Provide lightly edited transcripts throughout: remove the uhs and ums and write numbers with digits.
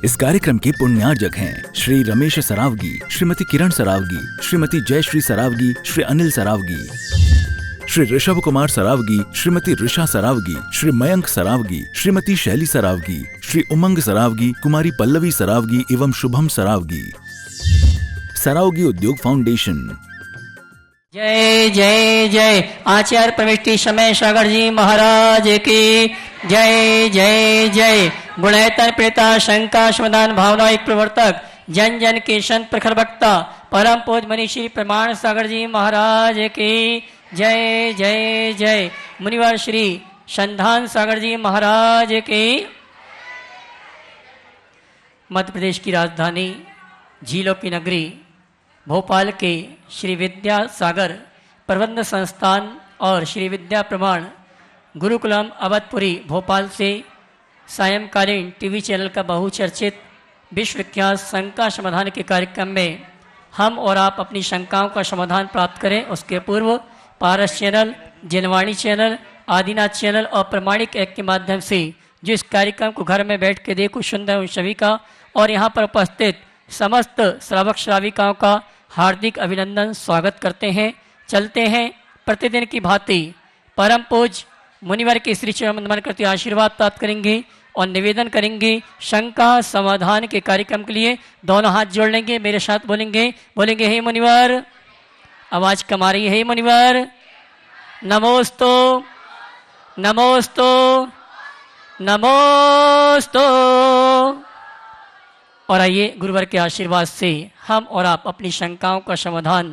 इस कार्यक्रम के पुण्यार्जक हैं श्री रमेश सरावगी, श्रीमती किरण सरावगी, श्रीमती जयश्री सरावगी, श्री अनिल सरावगी, श्री ऋषभ कुमार सरावगी, श्रीमती ऋषा सरावगी, श्री मयंक सरावगी, श्रीमती शैली सरावगी, श्री उमंग सरावगी, कुमारी पल्लवी सरावगी एवं शुभम सरावगी। सरावगी उद्योग फाउंडेशन। जय जय जय आचार्य प्रविष्टि समय सागर जी महाराज की जय जय जय। गुणैतर प्रेता शंका समाधान भावना एक प्रवर्तक जन जन के संत प्रखर वक्ता परम पूज मनीषी प्रमाण सागर जी महाराज की जय जय जय। मुनिवर श्री संधान सागर जी महाराज की। मध्य प्रदेश की राजधानी झीलों की नगरी भोपाल के श्री विद्या सागर प्रबंध संस्थान और श्री विद्या प्रमाण गुरुकुलम अवधपुरी भोपाल से सायंकालीन टीवी चैनल का बहुचर्चित विश्वविख्यात शंका समाधान के कार्यक्रम में हम और आप अपनी शंकाओं का समाधान प्राप्त करें। उसके पूर्व Paras channel, Janvani channel, Adinath channel और प्रमाणिक ऐप के माध्यम से जो इस कार्यक्रम को घर में बैठ के देखो सुन रहे उन सभी का और यहाँ पर उपस्थित समस्त श्रावक श्राविकाओं का हार्दिक अभिनंदन स्वागत करते हैं। चलते हैं प्रतिदिन की भांति परम पूज मुनिवर के श्री चरण नमन करते आशीर्वाद प्राप्त करेंगे और निवेदन करेंगे शंका समाधान के कार्यक्रम के लिए। दोनों हाथ जोड़ लेंगे, मेरे साथ बोलेंगे हे मुनिवर। आवाज कम आ रही है, हे मुनिवर नमोस्तु नमोस्तु नमोस्तु। और आइए गुरुवर के आशीर्वाद से हम और आप अपनी शंकाओं का समाधान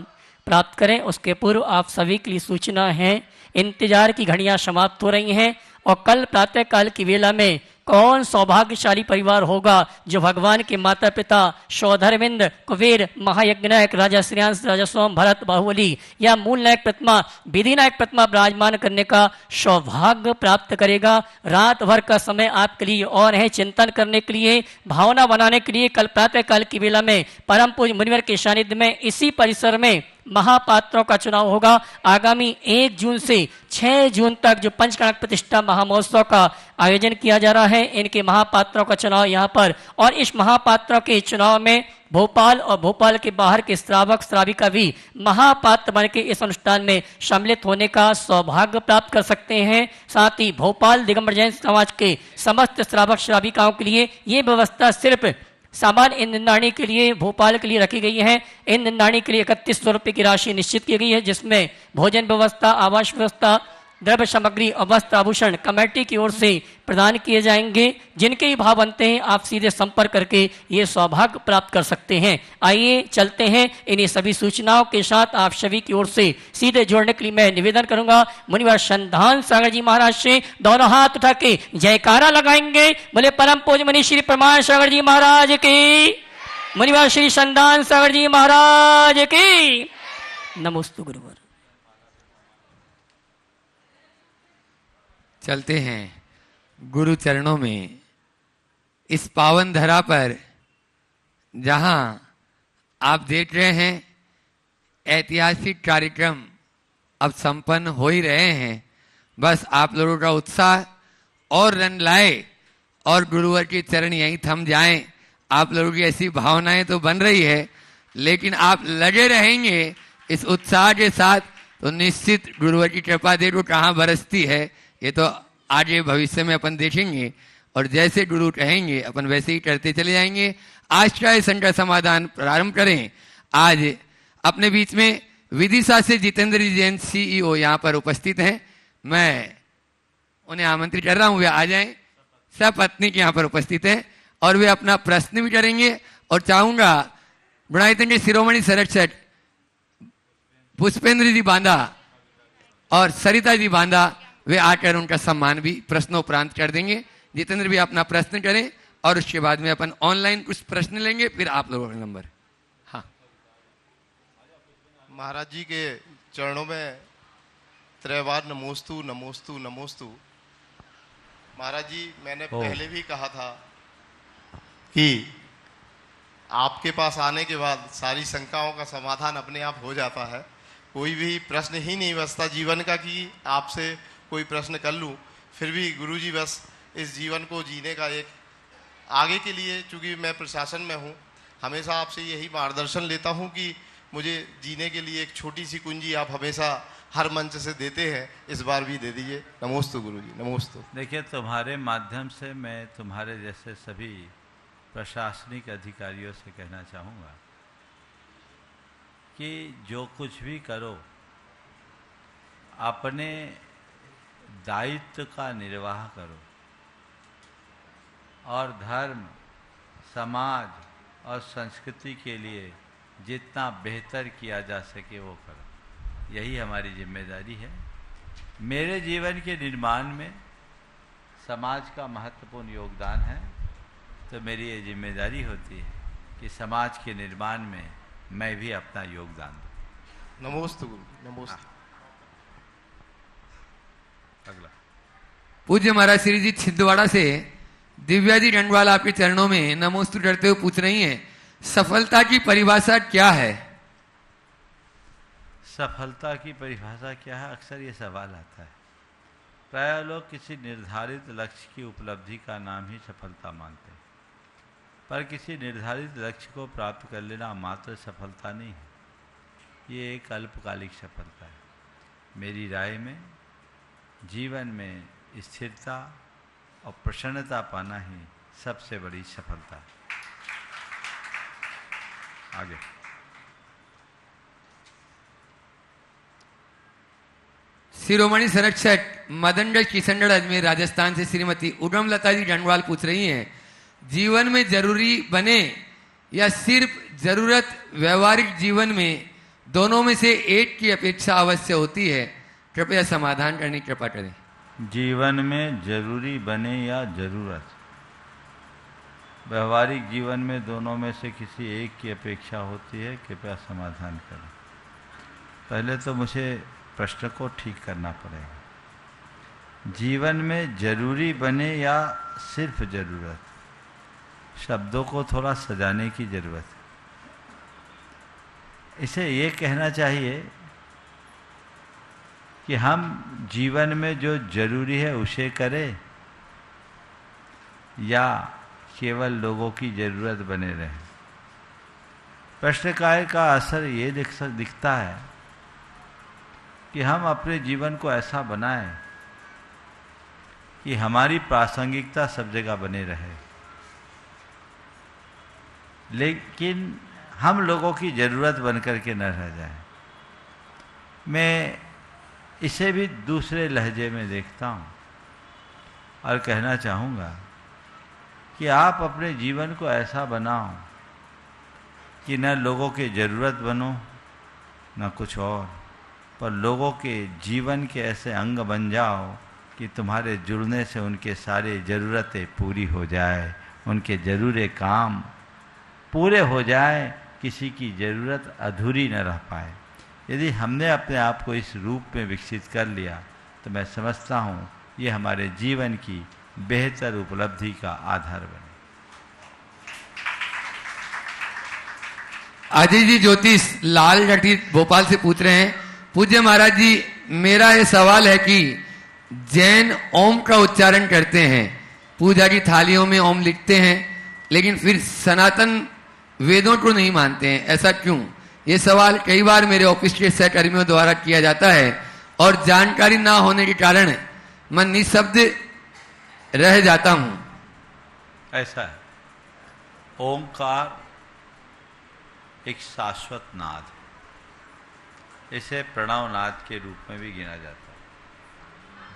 प्राप्त करें। उसके पूर्व आप सभी के लिए सूचना है, इंतजार की घड़ियां समाप्त हो रही हैं और कल प्रातः काल की वेला में कौन सौभाग्यशाली परिवार होगा जो भगवान के माता पिता सौधर्मिंद कुबेर महायज्ञनायक राजा श्रेयांश राजा सोम भरत बाहुबली या मूल नायक प्रतिमा विधि नायक प्रतिमा विराजमान करने का सौभाग्य प्राप्त करेगा। रात भर का समय आपके लिए और है चिंतन करने के लिए, भावना बनाने के लिए। कल प्रातः काल की वेला में परम पूज्य मुनिवर के सानिध्य में इसी परिसर में महापात्रों का चुनाव होगा। आगामी 1 जून से 6 जून तक जो पंचकणक प्रतिष्ठा महामहोत्सव का आयोजन किया जा रहा है, इनके महापात्रों का चुनाव यहाँ पर, और इस महापात्रों के चुनाव में भोपाल और भोपाल के बाहर के श्रावक श्राविका भी महापात्र बन के इस अनुष्ठान में सम्मिलित होने का सौभाग्य प्राप्त कर सकते हैं। साथ ही भोपाल दिगंबर जैन समाज के समस्त श्रावक श्राविकाओं के लिए ये व्यवस्था सिर्फ सामान्य इन निंदाणी के लिए भोपाल के लिए रखी गई है। इन निंदाणी के लिए 3100 रुपये की राशि निश्चित की गई है, जिसमें भोजन व्यवस्था, आवास व्यवस्था, द्रव्य सामग्री और वस्त्र आभूषण कमेटी की ओर से प्रदान किए जाएंगे। जिनके ही भाव बनते हैं आप सीधे संपर्क करके ये सौभाग्य प्राप्त कर सकते हैं। आइए चलते हैं। इन्हीं सभी सूचनाओं के साथ आप सभी की ओर से सीधे जोड़ने के लिए मैं निवेदन करूंगा मुनिवर संधान सागर जी महाराज से दोनों हाथ उठा के जयकारा लगाएंगे। बोले परम पूज्य मनी श्री प्रमाण सागर जी महाराज की, मुनिवर श्री संधान सागर जी महाराज की। नमोस्तु गुरुवर। चलते हैं गुरु चरणों में। इस पावन धरा पर जहां आप देख रहे हैं ऐतिहासिक कार्यक्रम अब संपन्न हो ही रहे हैं, बस आप लोगों का उत्साह और रन लाए और गुरुवर के चरण यहीं थम जाएं। आप लोगों की ऐसी भावनाएं तो बन रही है, लेकिन आप लगे रहेंगे इस उत्साह के साथ तो निश्चित गुरुवर की कृपा देखो कहाँ बरसती है। ये तो आगे भविष्य में अपन देखेंगे और जैसे गुरु कहेंगे अपन वैसे ही करते चले जाएंगे। आज का शंका समाधान प्रारंभ करें। आज अपने बीच में विदिशा से जितेंद्र जैन CEO यहाँ पर उपस्थित हैं। मैं उन्हें आमंत्रित कर रहा हूँ, वे आ जाएं। सब पत्नी के यहाँ पर उपस्थित हैं और वे अपना प्रश्न भी करेंगे। और चाहूंगा गुणायतन के शिरोमणि संरक्षक पुष्पेंद्र जी बांदा और सरिता जी बांदा वे आकर उनका सम्मान भी प्रश्नोपरांत कर देंगे। जितेंद्र भी अपना प्रश्न करें और उसके बाद में अपन ऑनलाइन कुछ प्रश्न लेंगे, फिर आप लोगों का नंबर। हाँ, महाराज जी के चरणों में त्रैवार नमोस्तु नमोस्तु नमोस्तु। महाराज जी, मैंने पहले भी कहा था कि आपके पास आने के बाद सारी शंकाओं का समाधान अपने आप हो जाता है। कोई भी प्रश्न ही नहीं बचता जीवन का कि आपसे कोई प्रश्न कर लूं। फिर भी गुरुजी बस इस जीवन को जीने का एक आगे के लिए, चूँकि मैं प्रशासन में हूँ, हमेशा आपसे यही मार्गदर्शन लेता हूँ कि मुझे जीने के लिए एक छोटी सी कुंजी आप हमेशा हर मंच से देते हैं, इस बार भी दे दीजिए। नमोस्तु गुरुजी, नमोस्तु। देखिए, तुम्हारे माध्यम से मैं तुम्हारे जैसे सभी प्रशासनिक अधिकारियों से कहना चाहूँगा कि जो कुछ भी करो अपने दायित्व का निर्वाह करो और धर्म, समाज और संस्कृति के लिए जितना बेहतर किया जा सके वो करो। यही हमारी जिम्मेदारी है। मेरे जीवन के निर्माण में समाज का महत्वपूर्ण योगदान है, तो मेरी ये जिम्मेदारी होती है कि समाज के निर्माण में मैं भी अपना योगदान दूँ। नमोस्तु गुरु, नमोस्तु। अगला पूज्य महाराज श्री जी छिंदवाड़ा से दिव्या जी डंडवाल आपके चरणों में नमोस्तु डरते हुए पूछ रही हैं, सफलता की परिभाषा क्या है? सफलता की परिभाषा क्या है, अक्सर ये सवाल आता है। प्राय लोग किसी निर्धारित लक्ष्य की उपलब्धि का नाम ही सफलता मानते हैं, पर किसी निर्धारित लक्ष्य को प्राप्त कर लेना मात्र सफलता नहीं है, ये एक अल्पकालिक सफलता है। मेरी राय में जीवन में स्थिरता और प्रसन्नता पाना ही सबसे बड़ी सफलता है। आगे शिरोमणि संरक्षक मदनगढ़ किशनगढ़ अजमेर राजस्थान से श्रीमती उडम लता जी डंडवाल पूछ रही हैं, जीवन में जरूरी बने या सिर्फ जरूरत व्यवहारिक जीवन में दोनों में से एक की अपेक्षा अवश्य होती है? कृपया समाधान करने की कृपा करें। जीवन में जरूरी बने या जरूरत, व्यवहारिक जीवन में दोनों में से किसी एक की अपेक्षा होती है, कृपया समाधान करें। पहले तो मुझे प्रश्न को ठीक करना पड़ेगा। जीवन में जरूरी बने या सिर्फ जरूरत, शब्दों को थोड़ा सजाने की जरूरत है। इसे ये कहना चाहिए कि हम जीवन में जो जरूरी है उसे करें या केवल लोगों की जरूरत बने रहें। प्रश्नकाय का असर ये दिखता है कि हम अपने जीवन को ऐसा बनाएं कि हमारी प्रासंगिकता सब जगह बने रहे, लेकिन हम लोगों की ज़रूरत बनकर के न रह जाए। मैं इसे भी दूसरे लहजे में देखता हूँ और कहना चाहूँगा कि आप अपने जीवन को ऐसा बनाओ कि न लोगों की ज़रूरत बनो न कुछ और, पर लोगों के जीवन के ऐसे अंग बन जाओ कि तुम्हारे जुड़ने से उनके सारे ज़रूरतें पूरी हो जाए, उनके ज़रूरे काम पूरे हो जाए, किसी की ज़रूरत अधूरी न रह पाए। यदि हमने अपने आप को इस रूप में विकसित कर लिया तो मैं समझता हूँ ये हमारे जीवन की बेहतर उपलब्धि का आधार बने। अजय जी ज्योतिष लाल गढ़ी भोपाल से पूछ रहे हैं, पूज्य महाराज जी, मेरा ये सवाल है कि जैन ओम का उच्चारण करते हैं, पूजा की थालियों में ओम लिखते हैं, लेकिन फिर सनातन वेदों को नहीं मानते हैं, ऐसा क्यों? ये सवाल कई बार मेरे ऑफिस के सहकर्मियों द्वारा किया जाता है और जानकारी ना होने के कारण मैं निशब्द रह जाता हूं। ऐसा है, ओंकार एक शाश्वत नाद है, इसे प्रणव नाद के रूप में भी गिना जाता है।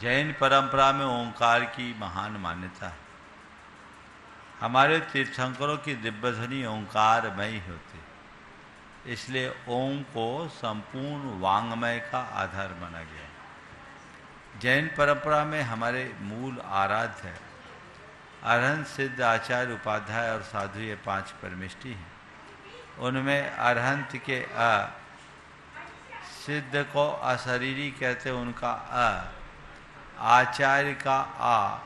जैन परंपरा में ओंकार की महान मान्यता है। हमारे तीर्थंकरों की दिव्य ध्वनि ओंकारमय होती है, इसलिए ओम को संपूर्ण वांग्मय का आधार माना गया है। जैन परंपरा में हमारे मूल आराध्य है अरहंत, सिद्ध, आचार्य, उपाध्याय और साधु, ये 5 परमिष्टि हैं। उनमें अरहंत के अ, सिद्ध को अशरीरी कहते उनका अ, आचार्य का आ,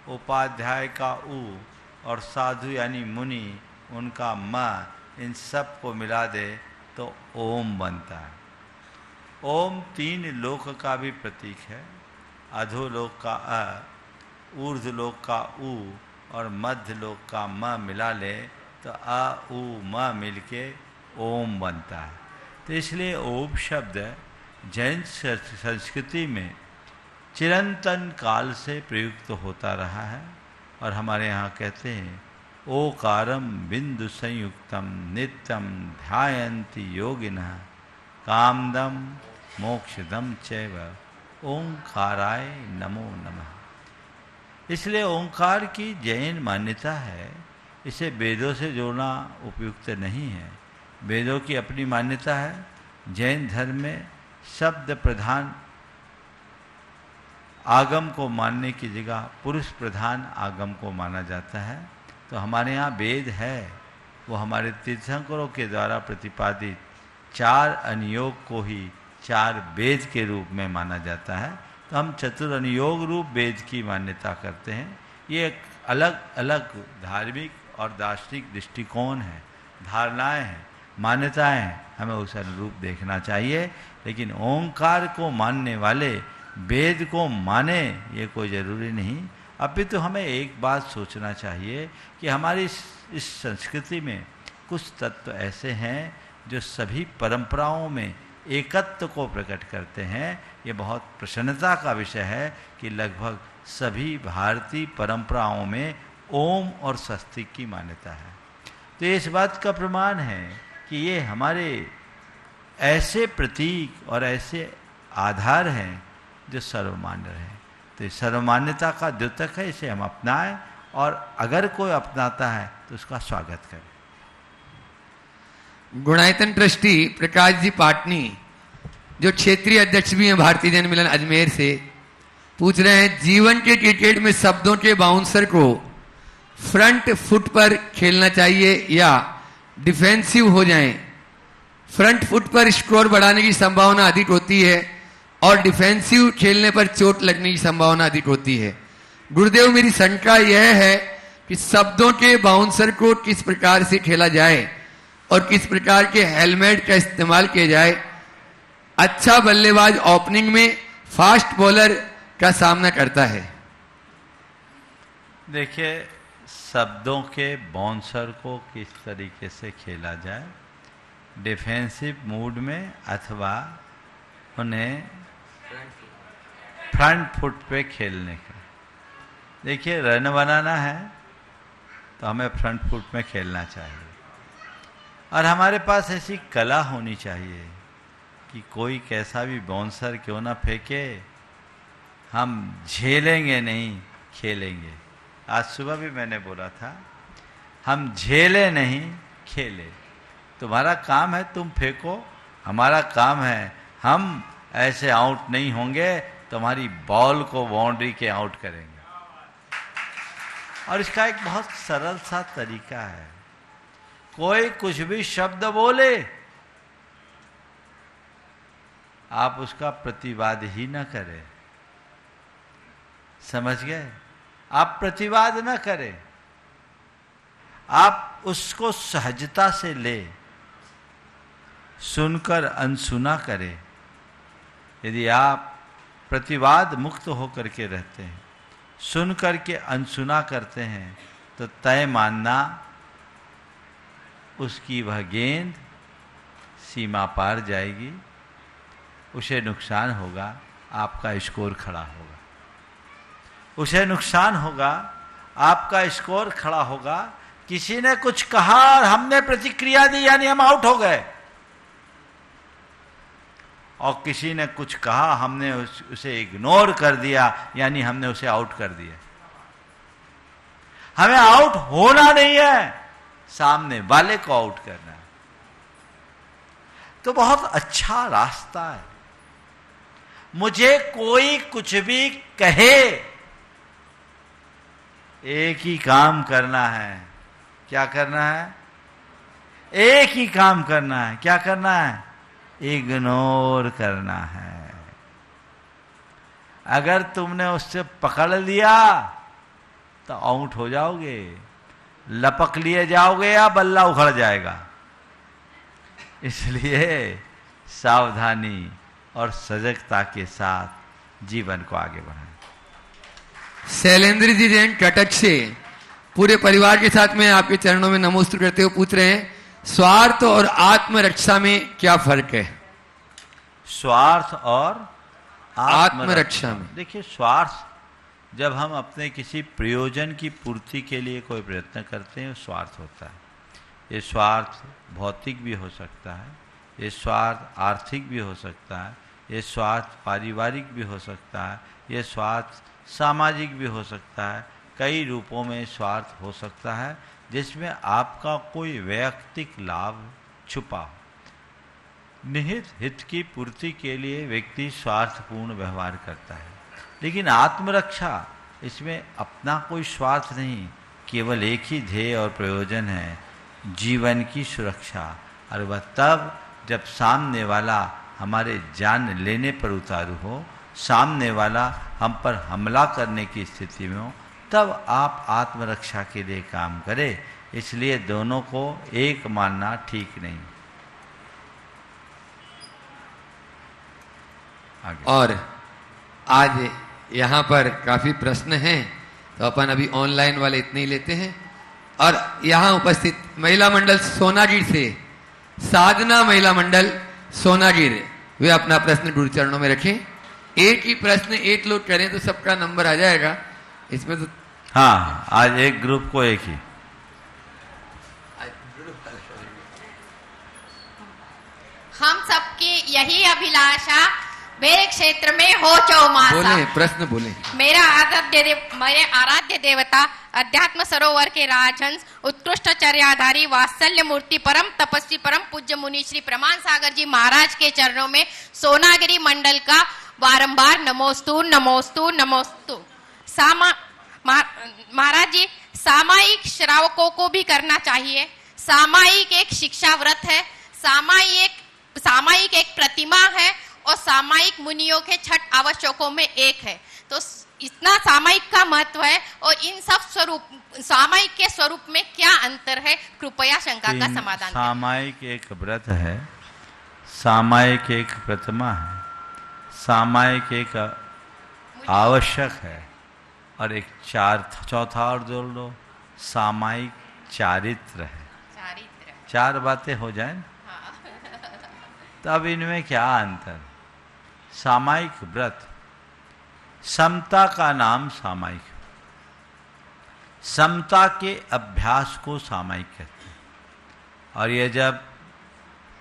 उपाध्याय का उ और साधु यानी मुनि उनका म, इन सब को मिला दे तो ओम बनता है। ओम 3 लोक का भी प्रतीक है, अधोलोक का अ, ऊर्ध्वलोक का उ और मध्य लोक का म मिला ले तो अ उ म मिलके ओम बनता है। तो इसलिए ओम शब्द जैन संस्कृति में चिरंतन काल से प्रयुक्त होता रहा है। और हमारे यहाँ कहते हैं ओकारम बिंदु संयुक्तम नित्यम ध्यायन्ति योगिनः कामदम मोक्षदम चैव ओंकाराय नमो नमः। इसलिए ओंकार की जैन मान्यता है, इसे वेदों से जोड़ना उपयुक्त नहीं है। वेदों की अपनी मान्यता है। जैन धर्म में शब्द प्रधान आगम को मानने की जगह पुरुष प्रधान आगम को माना जाता है। तो हमारे यहाँ वेद है, वो हमारे तीर्थंकरों के द्वारा प्रतिपादित 4 अनुयोग को ही 4 वेद के रूप में माना जाता है। तो हम चतुर अनुयोग रूप वेद की मान्यता करते हैं। ये एक अलग अलग धार्मिक और दार्शनिक दृष्टिकोण है, धारणाएं हैं, मान्यताएं हैं, हमें उस अनुरूप देखना चाहिए। लेकिन ओंकार को मानने वाले वेद को माने ये कोई ज़रूरी नहीं। अभी तो हमें एक बात सोचना चाहिए कि हमारी इस संस्कृति में कुछ तत्व ऐसे हैं जो सभी परंपराओं में एकत्व को प्रकट करते हैं। ये बहुत प्रसन्नता का विषय है कि लगभग सभी भारतीय परंपराओं में ओम और स्वस्तिक की मान्यता है। तो इस बात का प्रमाण है कि ये हमारे ऐसे प्रतीक और ऐसे आधार हैं जो सर्वमान्य हैं। तो इस सर्वमान्यता का द्योतक है, इसे हम अपनाएं और अगर कोई अपनाता है तो उसका स्वागत करें। गुणायतन ट्रस्टी प्रकाश जी पाटनी, जो क्षेत्रीय अध्यक्ष भी हैं भारतीय जन मिलन अजमेर से, पूछ रहे हैं जीवन के क्रिकेट में शब्दों के बाउंसर को फ्रंट फुट पर खेलना चाहिए या डिफेंसिव हो जाएं। फ्रंट फुट पर स्कोर बढ़ाने की संभावना अधिक होती है और डिफेंसिव खेलने पर चोट लगने की संभावना अधिक होती है। गुरुदेव, मेरी शंका यह है कि शब्दों के बाउंसर को किस प्रकार से खेला जाए और किस प्रकार के हेलमेट का इस्तेमाल किया जाए। अच्छा बल्लेबाज ओपनिंग में फास्ट बॉलर का सामना करता है। देखिए, शब्दों के बाउंसर को किस तरीके से खेला जाए, डिफेंसिव मूड में अथवा उन्हें फ्रंट फुट पे खेलने का। देखिए, रन बनाना है तो हमें फ्रंट फुट में खेलना चाहिए और हमारे पास ऐसी कला होनी चाहिए कि कोई कैसा भी बाउंसर क्यों ना फेंके, हम झेलेंगे नहीं, खेलेंगे। आज सुबह भी मैंने बोला था, हम झेले नहीं, खेले। तुम्हारा काम है तुम फेंको, हमारा काम है हम ऐसे आउट नहीं होंगे, तुम्हारी बॉल को बाउंड्री के आउट करेंगे। और इसका एक बहुत सरल सा तरीका है, कोई कुछ भी शब्द बोले आप उसका प्रतिवाद ही ना करें। समझ गए? आप प्रतिवाद ना करें, आप उसको सहजता से ले, सुनकर अनसुना करें। यदि आप प्रतिवाद मुक्त होकर के रहते हैं, सुन करके अनसुना करते हैं, तो तय मानना उसकी वह गेंद सीमा पार जाएगी, उसे नुकसान होगा, आपका स्कोर खड़ा होगा। उसे नुकसान होगा, आपका स्कोर खड़ा होगा। किसी ने कुछ कहा और हमने प्रतिक्रिया दी, यानी हम आउट हो गए। और किसी ने कुछ कहा, हमने उसे इग्नोर कर दिया, यानी हमने उसे आउट कर दिया। हमें आउट होना नहीं है, सामने वाले को आउट करना है। तो बहुत अच्छा रास्ता है। मुझे कोई कुछ भी कहे, एक ही काम करना है। क्या करना है? एक ही काम करना है। क्या करना है? इग्नोर करना है। अगर तुमने उससे पकड़ लिया तो आउट हो जाओगे, लपक लिए जाओगे या बल्ला उखड़ जाएगा। इसलिए सावधानी और सजगता के साथ जीवन को आगे बढ़ाएं। शैलेंद्र जी जैन कटक से पूरे परिवार के साथ में आपके चरणों में नमोस्तु करते हुए पूछ रहे हैं, स्वार्थ और आत्मरक्षा में क्या फर्क है? स्वार्थ और आत्मरक्षा में देखिए, स्वार्थ जब हम अपने किसी प्रयोजन की पूर्ति के लिए कोई प्रयत्न करते हैं, स्वार्थ होता है। ये स्वार्थ भौतिक भी हो सकता है, ये स्वार्थ आर्थिक भी हो सकता है, ये स्वार्थ पारिवारिक भी हो सकता है, ये स्वार्थ सामाजिक भी हो सकता है। कई रूपों में स्वार्थ हो सकता है जिसमें आपका कोई वैयक्तिक लाभ छुपा हो। निहित हित की पूर्ति के लिए व्यक्ति स्वार्थपूर्ण व्यवहार करता है, लेकिन आत्मरक्षा इसमें अपना कोई स्वार्थ नहीं, केवल एक ही ध्येय और प्रयोजन है, जीवन की सुरक्षा। और वह तब जब सामने वाला हमारे जान लेने पर उतारू हो, सामने वाला हम पर हमला करने की स्थिति में हो, तब आप आत्मरक्षा के लिए काम करें। इसलिए दोनों को एक मानना ठीक नहीं। आगे। और आज यहाँ पर काफी प्रश्न हैं, तो अपन अभी ऑनलाइन वाले इतने ही लेते हैं। और यहाँ उपस्थित महिला मंडल सोनागिर से साधना महिला मंडल सोनागिर, वे अपना प्रश्न गुरु चरणों में रखें। एक ही प्रश्न एक लोग करें तो सबका नंबर आ जाएगा इसमें तो। हाँ, आज एक ग्रुप को एक ही। हम सबकी यही अभिलाषा मेरे क्षेत्र में हो चौमासा। बोले, प्रश्न बोले। मेरे आराध्य देवता अध्यात्म सरोवर के राजहंस उत्कृष्ट चर्याधारी वात्सल्य मूर्ति परम तपस्वी परम पूज्य मुनि श्री प्रमाण सागर जी महाराज के चरणों में सोनागिरी मंडल का बारंबार नमोस्तु नमोस्तु नमोस्तु। महाराज जी, सामायिक श्रावकों को भी करना चाहिए। सामायिक एक शिक्षा व्रत है, सामायिक एक प्रतिमा है और सामायिक मुनियों के 6 आवश्यकों में एक है। तो इतना सामायिक का महत्व है और इन सब स्वरूप सामायिक के स्वरूप में क्या अंतर है, कृपया शंका का समाधान। सामायिक एक व्रत है, सामायिक एक प्रतिमा है, सामायिक एक आवश्यक है, और एक चौथा और जोड़ लो, सामायिक चारित्र है। चारित्र 4 बातें हो जाएं, तब इनमें क्या अंतर? सामायिक व्रत, समता का नाम सामायिक, समता के अभ्यास को सामायिक कहते हैं। और यह जब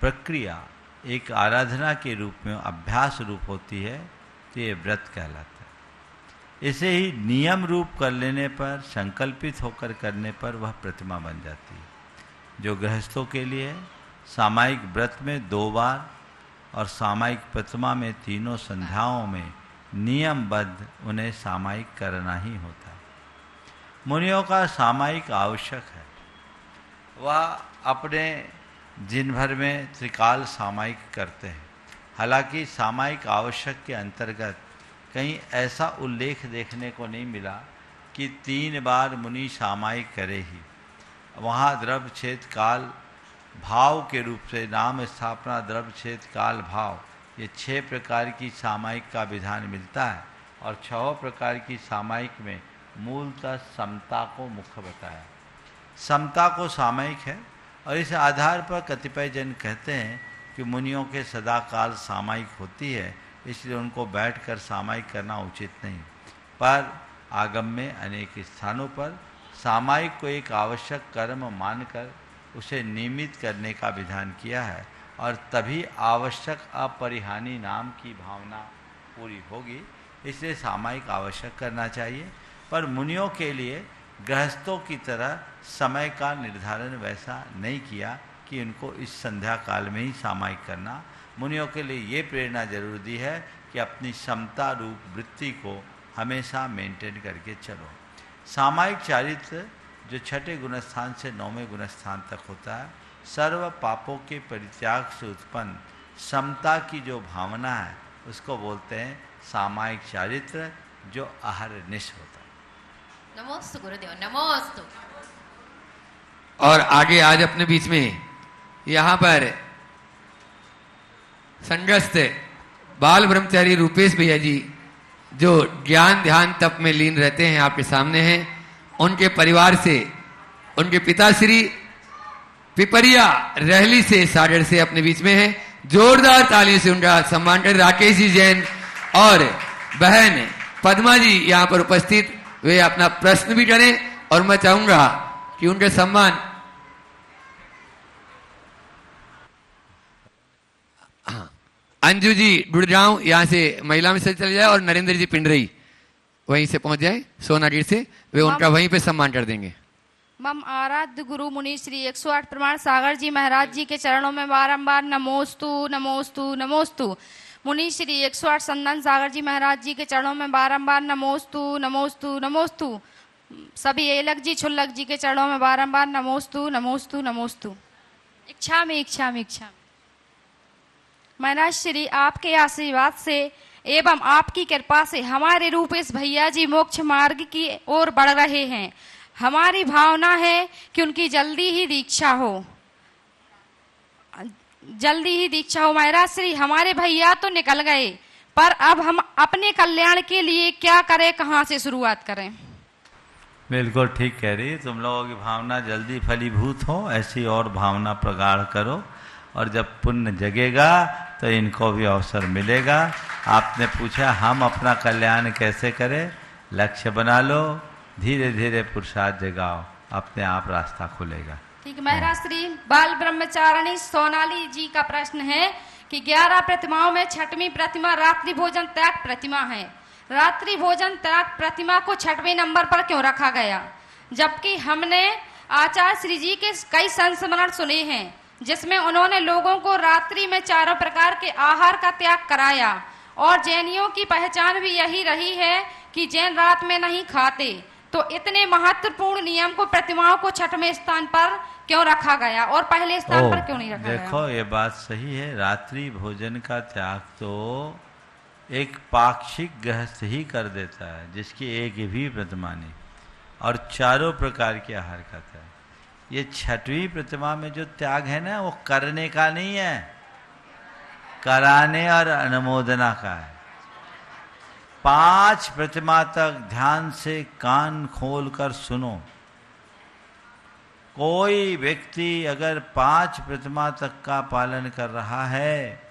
प्रक्रिया एक आराधना के रूप में अभ्यास रूप होती है तो ये व्रत कहलाता है। इसे ही नियम रूप कर लेने पर, संकल्पित होकर करने पर वह प्रतिमा बन जाती है। जो गृहस्थों के लिए सामायिक व्रत में 2 बार और सामायिक प्रतिमा में 3 संध्याओं में नियमबद्ध उन्हें सामायिक करना ही होता है। मुनियों का सामायिक आवश्यक है, वह अपने दिन भर में त्रिकाल सामायिक करते हैं। हालांकि सामायिक आवश्यक के अंतर्गत कहीं ऐसा उल्लेख देखने को नहीं मिला कि 3 बार मुनि सामायिक करे ही। वहाँ द्रव्य छेद काल भाव के रूप से नाम स्थापना द्रव्य छेद काल भाव, ये 6 प्रकार की सामायिक का विधान मिलता है। और 6 प्रकार की सामायिक में मूलतः समता को मुख्य बताया। समता को सामायिक है, और इस आधार पर कतिपय जन कहते हैं कि मुनियों के सदा काल सामायिक होती है, इसलिए उनको बैठकर सामायिक करना उचित नहीं। पर आगम में अनेक स्थानों पर सामायिक को एक आवश्यक कर्म मानकर उसे नियमित करने का विधान किया है, और तभी आवश्यक अपरिहानी नाम की भावना पूरी होगी। इसलिए सामायिक आवश्यक करना चाहिए। पर मुनियों के लिए गृहस्थों की तरह समय का निर्धारण वैसा नहीं किया कि उनको इस संध्या काल में ही सामायिक करना। मुनियों के लिए ये प्रेरणा जरूर दी है कि अपनी समता रूप वृत्ति को हमेशा मेंटेन करके चलो। सामायिक चारित्र जो 6ठे गुणस्थान से 9वें गुणस्थान तक होता है, सर्व पापों के परित्याग से उत्पन्न समता की जो भावना है उसको बोलते हैं सामायिक चारित्र, जो अहरनिश होता है। नमोस्तु गुरुदेव, नमोस्तु। और आगे आज अपने बीच में यहाँ पर संगस्थ बाल ब्रह्मचारी रूपेश भैया जी, जो ज्ञान ध्यान तप में लीन रहते हैं, आपके सामने हैं। उनके परिवार से, उनके पिताश्री पिपरिया रहली से सागर से अपने बीच में है। जोरदार तालियों से उनका सम्मान करें। राकेश जी जैन और बहन पद्मा जी यहाँ पर उपस्थित, वे अपना प्रश्न भी करें और मैं चाहूंगा कि उनके सम्मान अंजू जी गुड़गांव यहाँ से महिला में से चले जाए और नरेंद्र जी पिंडरई वहीं से पहुंच जाए सोनागिर से, वे उनका वहीं पे सम्मान कर देंगे। मम आराध्य गुरु मुनि श्री 108 प्रमाण सागर जी महाराज जी के चरणों में बारंबार नमोस्तु नमोस्तु नमोस्तु। मुनि श्री 108 संदन सागर जी महाराज जी के चरणों में बारंबार नमोस्तु नमोस्तु नमोस्तु। सभी एलक जी छुल्लक जी के चरणों में बारंबार नमोस्तु नमोस्तु नमोस्तु। इच्छा में महाराज श्री आपके आशीर्वाद से एवं आपकी कृपा से हमारे रूप इस भैया जी मोक्ष मार्ग की ओर बढ़ रहे हैं। हमारी भावना है कि उनकी जल्दी ही दीक्षा हो महाराज श्री। हमारे भैया तो निकल गए, पर अब हम अपने कल्याण के लिए क्या करें, कहाँ से शुरुआत करें? बिल्कुल ठीक कह रही है। तुम लोगों की भावना जल्दी फलीभूत हो, ऐसी और भावना प्रगाढ़ करो, और जब पुण्य जगेगा तो इनको भी अवसर मिलेगा। आपने पूछा हम अपना कल्याण कैसे करें, लक्ष्य बना लो, धीरे धीरे पुरुषार्थ जगाओ, अपने आप रास्ता खुलेगा। ठीक है महाराज श्री। बाल ब्रह्मचारिणी सोनाली जी का प्रश्न है कि 11 प्रतिमाओं में 6वीं प्रतिमा रात्रि भोजन त्याग प्रतिमा है। रात्रि भोजन त्याग प्रतिमा को 6वें नंबर पर क्यों रखा गया, जबकि हमने आचार्य श्री जी के कई संस्मरण सुने हैं जिसमें उन्होंने लोगों को रात्रि में 4 प्रकार के आहार का त्याग कराया, और जैनियों की पहचान भी यही रही है कि जैन रात में नहीं खाते। तो इतने महत्वपूर्ण नियम को प्रतिमाओं को 6वें स्थान पर क्यों रखा गया और पहले स्थान पर क्यों नहीं रखा गया? देखो ये बात सही है। रात्रि भोजन का त्याग तो एक पाक्षिक गृहस्थ ही कर देता है जिसकी एक भी प्रतिमा नहीं, और 4 प्रकार के आहार का त्याग। ये 6वीं प्रतिमा में जो त्याग है ना, वो करने का नहीं है, कराने और अनुमोदना का है। 5 प्रतिमा तक ध्यान से कान खोल कर सुनो। कोई व्यक्ति अगर 5 प्रतिमा तक का पालन कर रहा है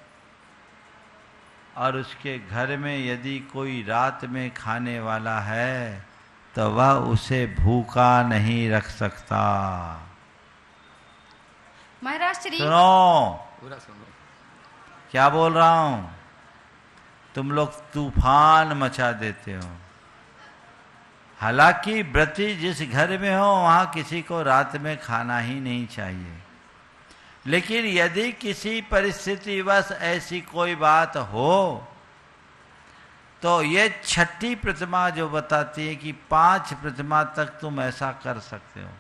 और उसके घर में यदि कोई रात में खाने वाला है तो वह उसे भूखा नहीं रख सकता। महाराज श्री सुनो क्या बोल रहा हूं। तुम लोग तूफान मचा देते हो। हालांकि व्रती जिस घर में हो वहां किसी को रात में खाना ही नहीं चाहिए, लेकिन यदि किसी परिस्थिति वश ऐसी कोई बात हो तो ये 6ठी प्रतिमा जो बताती है कि 5 प्रतिमा तक तुम ऐसा कर सकते हो।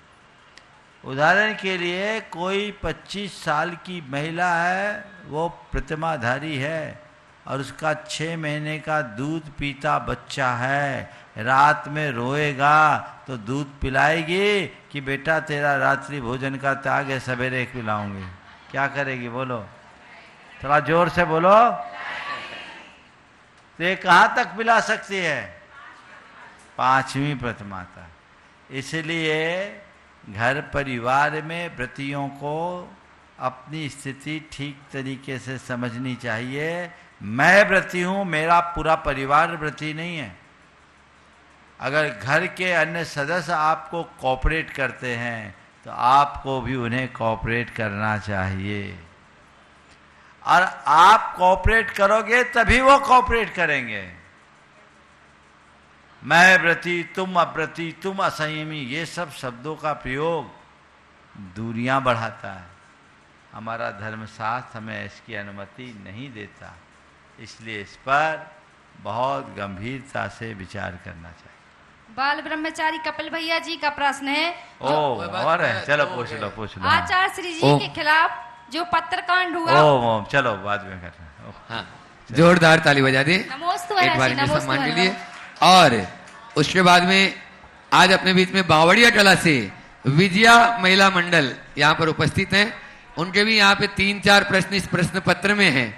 उदाहरण के लिए कोई 25 साल की महिला है, वो प्रतिमाधारी है और उसका 6 महीने का दूध पीता बच्चा है, रात में रोएगा तो दूध पिलाएगी कि बेटा तेरा रात्रि भोजन का त्याग है, सवेरे पिलाऊंगी? क्या करेगी बोलो, थोड़ा जोर से बोलो। तो ये कहाँ तक पिला सकती है? 5वीं प्रतिमा तक। इसलिए घर परिवार में व्रतियों को अपनी स्थिति ठीक तरीके से समझनी चाहिए। मैं व्रती हूं, मेरा पूरा परिवार व्रती नहीं है। अगर घर के अन्य सदस्य आपको कोऑपरेट करते हैं तो आपको भी उन्हें कोऑपरेट करना चाहिए, और आप कोऑपरेट करोगे तभी वो कोऑपरेट करेंगे। मैं व्रती, तुम अव्रती, तुम असंयमी, ये सब शब्दों का प्रयोग दूरियां बढ़ाता है। हमारा धर्मशास्त्र हमें इसकी अनुमति नहीं देता, इसलिए इस पर बहुत गंभीरता से विचार करना चाहिए। बाल ब्रह्मचारी कपिल भैया जी का प्रश्न है। और है, चलो पूछ लो। आचार्य श्री जी के खिलाफ जो पत्रकांड हुआ, चलो बाद में करना। जोरदार ताली बजा दे नमोस्तु एक बार इनके सम्मान के लिए। और उसके बाद में आज अपने बीच में बावड़िया कला से विजया महिला मंडल यहाँ पर उपस्थित हैं। उनके भी यहाँ पे 3-4 प्रश्न इस प्रश्न पत्र में हैं,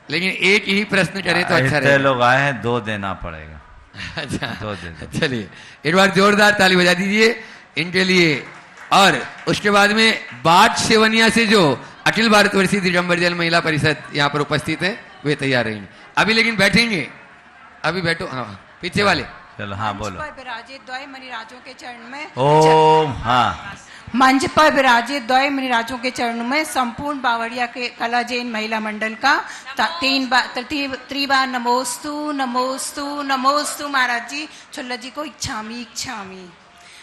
लेकिन एक ही प्रश्न करें तो अच्छा रहेगा। लोग आए हैं, 2 देना पड़ेगा। अच्छा, दो दे दो। चलिए एक बार जोरदार ताली बजा दीजिए इनके लिए। और उसके बाद में बाट सेवनिया से जो अखिल भारतवर्षीय दिगंबर जैन महिला परिषद यहाँ पर उपस्थित है वे तैयार रहेंगे अभी, लेकिन बैठेंगे अभी, बैठो। हाँ, पीछे वाले चलो हाँ बोलो। विराजित द्वय मणिराजों के चरण में ओम। हाँ, मंच पर विराजित द्वय मणिराजों के चरणों में संपूर्ण बावड़िया के कला जैन महिला मंडल का त्रिबार नमोस्तु नमोस्तु नमोस्तु। महाराज जी छुल्ला जी को इच्छामी इच्छामी।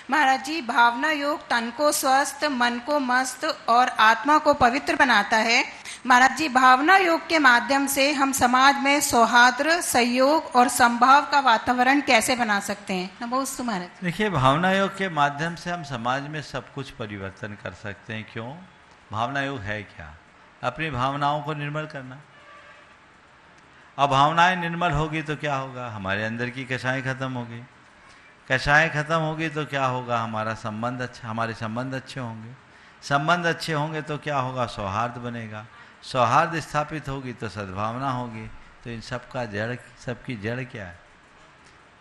महाराज जी भावना योग तन को स्वस्थ, मन को मस्त और आत्मा को पवित्र बनाता है। महाराज जी भावना योग के माध्यम से हम समाज में सौहार्द, सहयोग और संभाव का वातावरण कैसे बना सकते हैं? नमोस्तु महाराज। देखिए भावना योग के माध्यम से हम समाज में सब कुछ परिवर्तन कर सकते हैं। क्यों? भावना योग है क्या? अपनी भावनाओं को निर्मल करना। अब भावनाएं निर्मल होगी तो क्या होगा? हमारे अंदर की कषाएं खत्म होगी। कषाएं खत्म होगी तो क्या होगा? हमारे संबंध अच्छे होंगे। संबंध अच्छे होंगे तो क्या होगा? सौहार्द बनेगा। सौहार्द स्थापित होगी तो सद्भावना होगी। तो इन सबकी जड़ क्या है?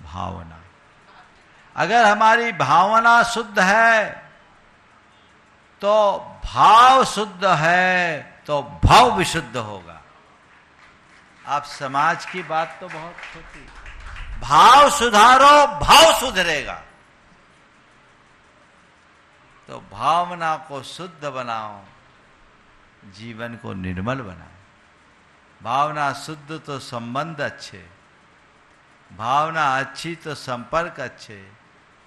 भावना। अगर हमारी भावना शुद्ध है तो भाव शुद्ध है तो भाव विशुद्ध होगा। आप समाज की बात तो बहुत होती, भाव सुधारो भाव सुधरेगा। तो भावना को शुद्ध बनाओ, जीवन को निर्मल बनाओ। भावना शुद्ध तो संबंध अच्छे, भावना अच्छी तो संपर्क अच्छे,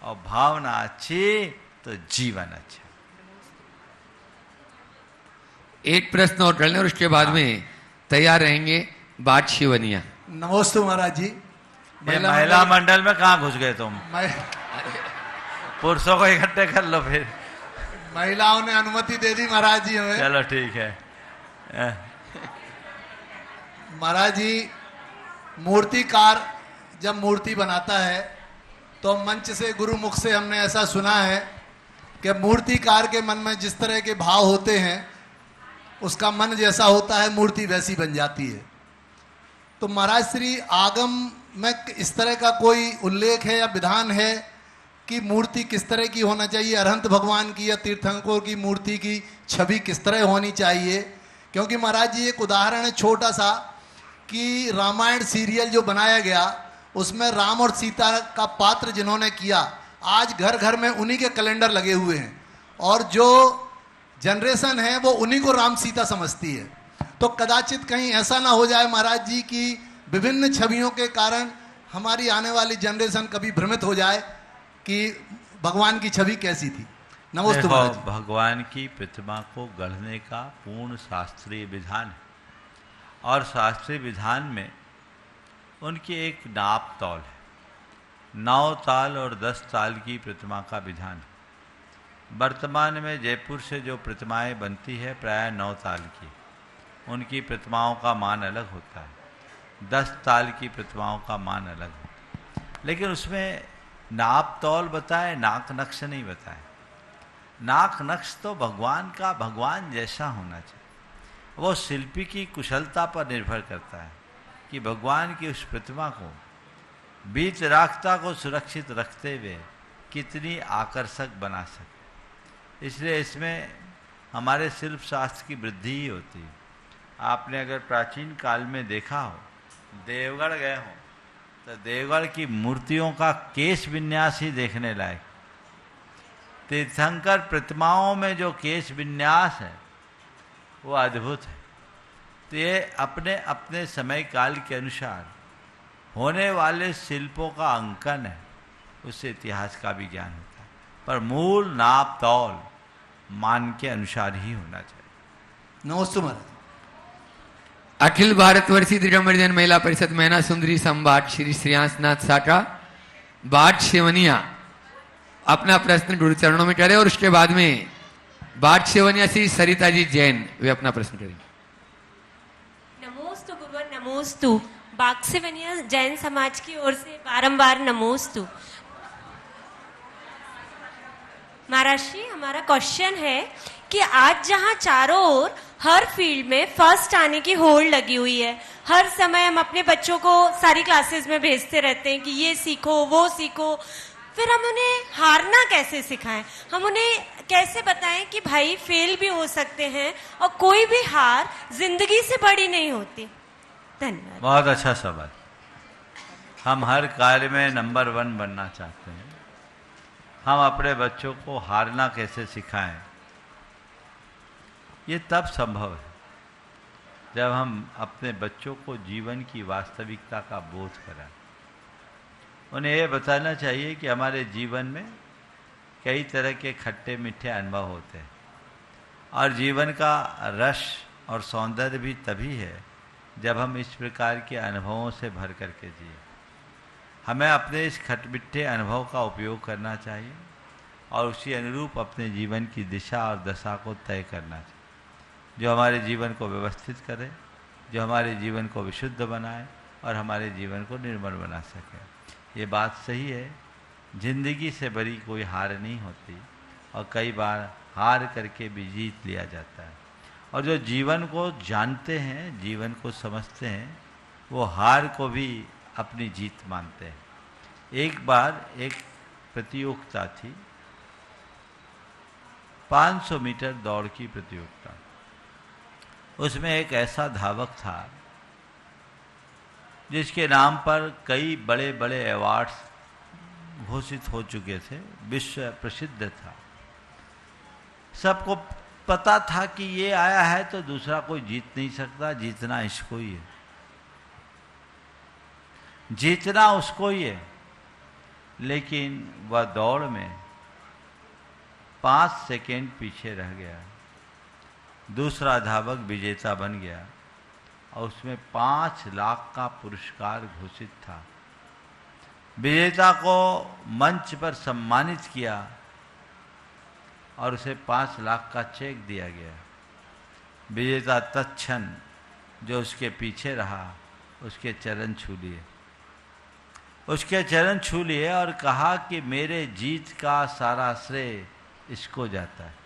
और भावना अच्छी तो जीवन अच्छा। एक प्रश्न और कर लें और उसके बाद में तैयार रहेंगे बाट शिवनिया। नमोस्तु महाराज जी। महिला मंडल में कहाँ घुस गए तुम? पुरुषों को इकट्ठे कर लो फिर। महिलाओं ने अनुमति दे दी महाराज जी हमें। चलो ठीक है। महाराज जी मूर्तिकार जब मूर्ति बनाता है तो मंच से गुरु मुख से हमने ऐसा सुना है कि मूर्तिकार के मन में जिस तरह के भाव होते हैं उसका मन जैसा होता है मूर्ति वैसी बन जाती है। तो महाराज श्री आगम में इस तरह का कोई उल्लेख है या विधान है कि मूर्ति किस तरह की होना चाहिए? अरहंत भगवान की या तीर्थंकरों की मूर्ति की छवि किस तरह होनी चाहिए? क्योंकि महाराज जी एक उदाहरण है छोटा सा कि रामायण सीरियल जो बनाया गया उसमें राम और सीता का पात्र जिन्होंने किया, आज घर घर में उन्हीं के कैलेंडर लगे हुए हैं और जो जनरेशन है वो उन्हीं को राम सीता समझती है। तो कदाचित कहीं ऐसा ना हो जाए महाराज जी की विभिन्न छवियों के कारण हमारी आने वाली जनरेशन कभी भ्रमित हो जाए कि भगवान की छवि कैसी थी। नमस्ते महाराज। भगवान की प्रतिमा को गढ़ने का पूर्ण शास्त्रीय विधान है और शास्त्रीय विधान में उनकी एक नाप तौल है। 9 ताल और 10 ताल की प्रतिमा का विधान है। वर्तमान में जयपुर से जो प्रतिमाएं बनती है प्राय 9 ताल की, उनकी प्रतिमाओं का मान अलग होता है। 10 ताल की प्रतिमाओं का मान अलग होता है, लेकिन उसमें नाप तौल बताए, नाक नक्श नहीं बताए। नाक नक्श तो भगवान का भगवान जैसा होना चाहिए। वो शिल्पी की कुशलता पर निर्भर करता है कि भगवान की उस प्रतिमा को बीच राखता को सुरक्षित रखते हुए कितनी आकर्षक बना सके। इसलिए इसमें हमारे शिल्प शास्त्र की वृद्धि ही होती है। आपने अगर प्राचीन काल में देखा हो, देवगढ़ गए हो तो देवगढ़ की मूर्तियों का केश विन्यास ही देखने लायक। तीर्थंकर प्रतिमाओं में जो केश विन्यास है वो अद्भुत है। तो ये अपने अपने समय काल के अनुसार होने वाले शिल्पों का अंकन है, उससे इतिहास का भी ज्ञान होता है, पर मूल नाप तौल मान के अनुसार ही होना चाहिए। नमस्ते महाराज। अखिल भारतवर्षीय दिगंबर जैन महिला परिषद मैना सुंदरी संवाद श्री श्रेयांसनाथ साका बाट सेवनिया अपना प्रश्न गुरु चरणों में करे और उसके बाद में बाट सेवनिया श्री सरिता जी जैन वे अपना प्रश्न करेंगे। नमोस्तु गुरुवर नमोस्तु। बाग सेवनिया जैन समाज की ओर से बारंबार नमोस्तु। महाराज जी हमारा क्वेश्चन है कि आज जहां चारों ओर हर फील्ड में फर्स्ट आने की होड़ लगी हुई है। हर समय हम अपने बच्चों को सारी क्लासेस में भेजते रहते हैं कि ये सीखो वो सीखो, फिर हम उन्हें हारना कैसे सिखाएं? हम उन्हें कैसे बताएं कि भाई फेल भी हो सकते हैं और कोई भी हार जिंदगी से बड़ी नहीं होती। धन्यवाद। बहुत अच्छा सवाल। हम हर कार्य में नंबर 1 बनना चाहते हैं। हम अपने बच्चों को हारना कैसे सिखाएं? ये तब संभव है जब हम अपने बच्चों को जीवन की वास्तविकता का बोध कराएं। उन्हें ये बताना चाहिए कि हमारे जीवन में कई तरह के खट्टे मीठे अनुभव होते हैं और जीवन का रस और सौंदर्य भी तभी है जब हम इस प्रकार के अनुभवों से भर करके जिए। हमें अपने इस खटमिठे अनुभव का उपयोग करना चाहिए और उसी अनुरूप अपने जीवन की दिशा और दशा को तय करना चाहिए, जो हमारे जीवन को व्यवस्थित करे, जो हमारे जीवन को विशुद्ध बनाए और हमारे जीवन को निर्मल बना सके। ये बात सही है, जिंदगी से बड़ी कोई हार नहीं होती और कई बार हार करके भी जीत लिया जाता है। और जो जीवन को जानते हैं, जीवन को समझते हैं, वो हार को भी अपनी जीत मानते हैं। एक बार एक प्रतियोगिता थी, 500 मीटर दौड़ की प्रतियोगिता। उसमें एक ऐसा धावक था जिसके नाम पर कई बड़े बड़े अवार्ड्स घोषित हो चुके थे, विश्व प्रसिद्ध था। सबको पता था कि ये आया है तो दूसरा कोई जीत नहीं सकता, जीतना इसको ही है, जीतना उसको ही है। लेकिन वह दौड़ में 5 सेकेंड पीछे रह गया। दूसरा धावक विजेता बन गया और उसमें 5 लाख का पुरस्कार घोषित था। विजेता को मंच पर सम्मानित किया और उसे 5 लाख का चेक दिया गया। विजेता तत्क्षण जो उसके पीछे रहा उसके चरण छू लिए, उसके चरण छू लिए और कहा कि मेरे जीत का सारा श्रेय इसको जाता है।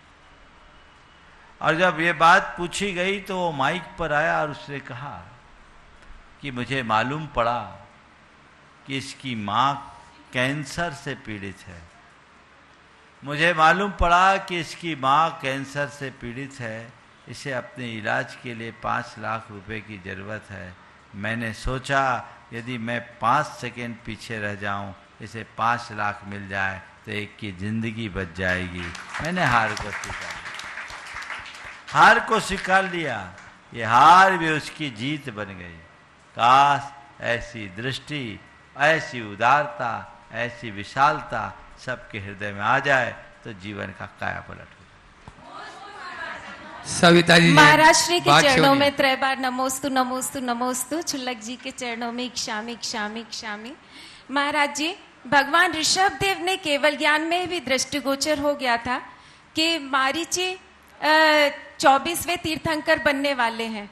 और जब ये बात पूछी गई तो वो माइक पर आया और उसने कहा कि मुझे मालूम पड़ा कि इसकी माँ कैंसर से पीड़ित है, मुझे मालूम पड़ा कि इसकी माँ कैंसर से पीड़ित है, इसे अपने इलाज के लिए 5 लाख रुपए की ज़रूरत है। मैंने सोचा यदि मैं 5 सेकेंड पीछे रह जाऊं, इसे 5 लाख मिल जाए तो एक की ज़िंदगी बच जाएगी। मैंने हार को स्वीकार, हार को स्वीकार लिया। ये हार भी उसकी जीत बन गई। काश ऐसी दृष्टि, ऐसी उदारता, ऐसी विशालता सबके हृदय में आ जाए तो जीवन का काया पलट हो। सविता जी महाराज श्री के चरणों में 3 बार नमोस्तु नमोस्तु नमोस्तु। छुल्लक जी के चरणों में क्षामी क्षामी क्षामी। महाराज जी, भगवान ऋषभ देव ने केवल ज्ञान में भी दृष्टिगोचर हो गया था कि मारीची 24वें तीर्थंकर बनने वाले हैं।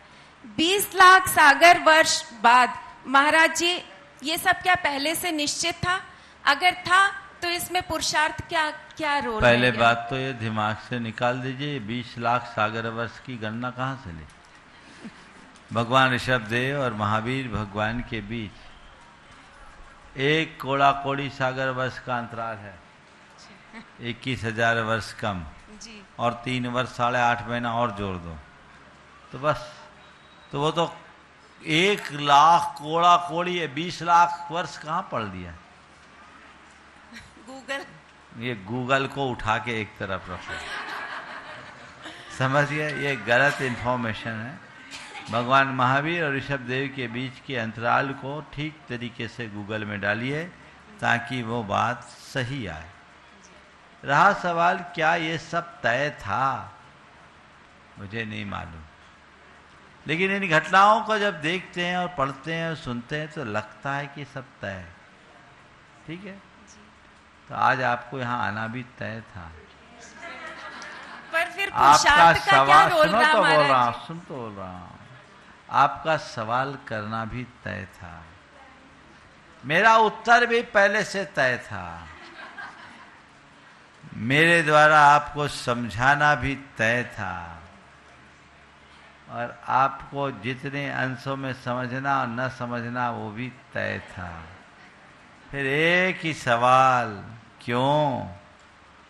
20 लाख सागर वर्ष बाद महाराज जी, ये सब क्या पहले से निश्चित था? अगर था तो इसमें पुरुषार्थ क्या रोल? पहले बात तो ये दिमाग से निकाल दीजिए, 20 लाख सागर वर्ष की गणना कहाँ से ली? भगवान ऋषभ देव और महावीर भगवान के बीच 1 कोड़ा कोड़ी सागर वर्ष का अंतराल है, 21,000 वर्ष कम जी। और 3 वर्ष 8.5 महीना और जोड़ दो तो बस, तो वो तो 1 लाख कोड़ा कोड़ी है। 20 लाख वर्ष कहाँ पढ़ लिया? गूगल, ये गूगल को उठा के एक तरफ रखो, समझिए ये गलत इन्फॉर्मेशन है। भगवान महावीर और ऋषभ देव के बीच के अंतराल को ठीक तरीके से गूगल में डालिए ताकि वो बात सही आए। रहा सवाल क्या ये सब तय था, मुझे नहीं मालूम, लेकिन इन घटनाओं को जब देखते हैं और पढ़ते हैं और सुनते हैं तो लगता है कि सब तय है। ठीक है, तो आज आपको यहाँ आना भी तय था। पर फिर आपका पुरुषार्थ का क्या रोल सुनो रहा? तो बोल रहा महाराज हूँ, सुन तो बोल रहा हूँ, आपका सवाल करना भी तय था, मेरा उत्तर भी पहले से तय था, मेरे द्वारा आपको समझाना भी तय था। और आपको जितने अंशों में समझना और न समझना वो भी तय था। फिर एक ही सवाल, क्यों?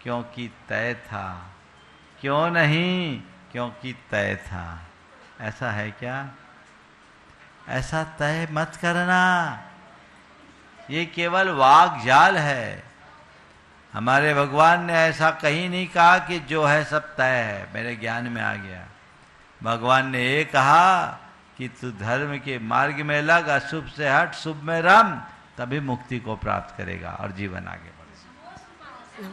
क्योंकि तय था। क्यों नहीं? क्योंकि तय था। ऐसा है क्या? ऐसा तय मत करना, ये केवल वाक जाल है। हमारे भगवान ने ऐसा कहीं नहीं कहा कि जो है सब तय है। मेरे ज्ञान में आ गया, भगवान ने ये कहा कि तू धर्म के मार्ग में लग, अशुभ से हट, शुभ में रम, तभी मुक्ति को प्राप्त करेगा और जीवन आगे बढ़ेगा।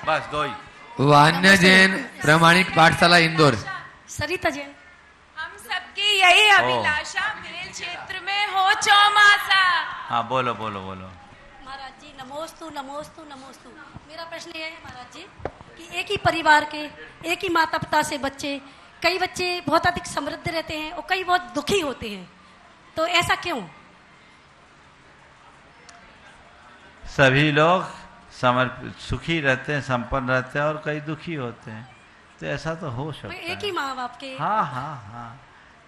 बस दो ही। वान्य जैन प्रमाणित पाठशाला इंदौर। सरिता जैन। हम सबकी यही अभिलाषा भेल क्षेत्र में हो चौमासा। हाँ बोलो बोलो बोलो। महाराज जी नमोस्तु नमोस्तु नमोस्तु। मेरा प्रश्न ये है महाराज जी कि एक ही परिवार के एक ही माता पिता से बच्चे, कई बच्चे बहुत अधिक समृद्ध रहते हैं और कई बहुत दुखी होते हैं, तो ऐसा क्यों? सभी लोग सुखी रहते हैं, संपन्न रहते हैं और कई दुखी होते हैं, तो ऐसा तो हो सकता है। एक ही माँ बाप के। हाँ हाँ हाँ,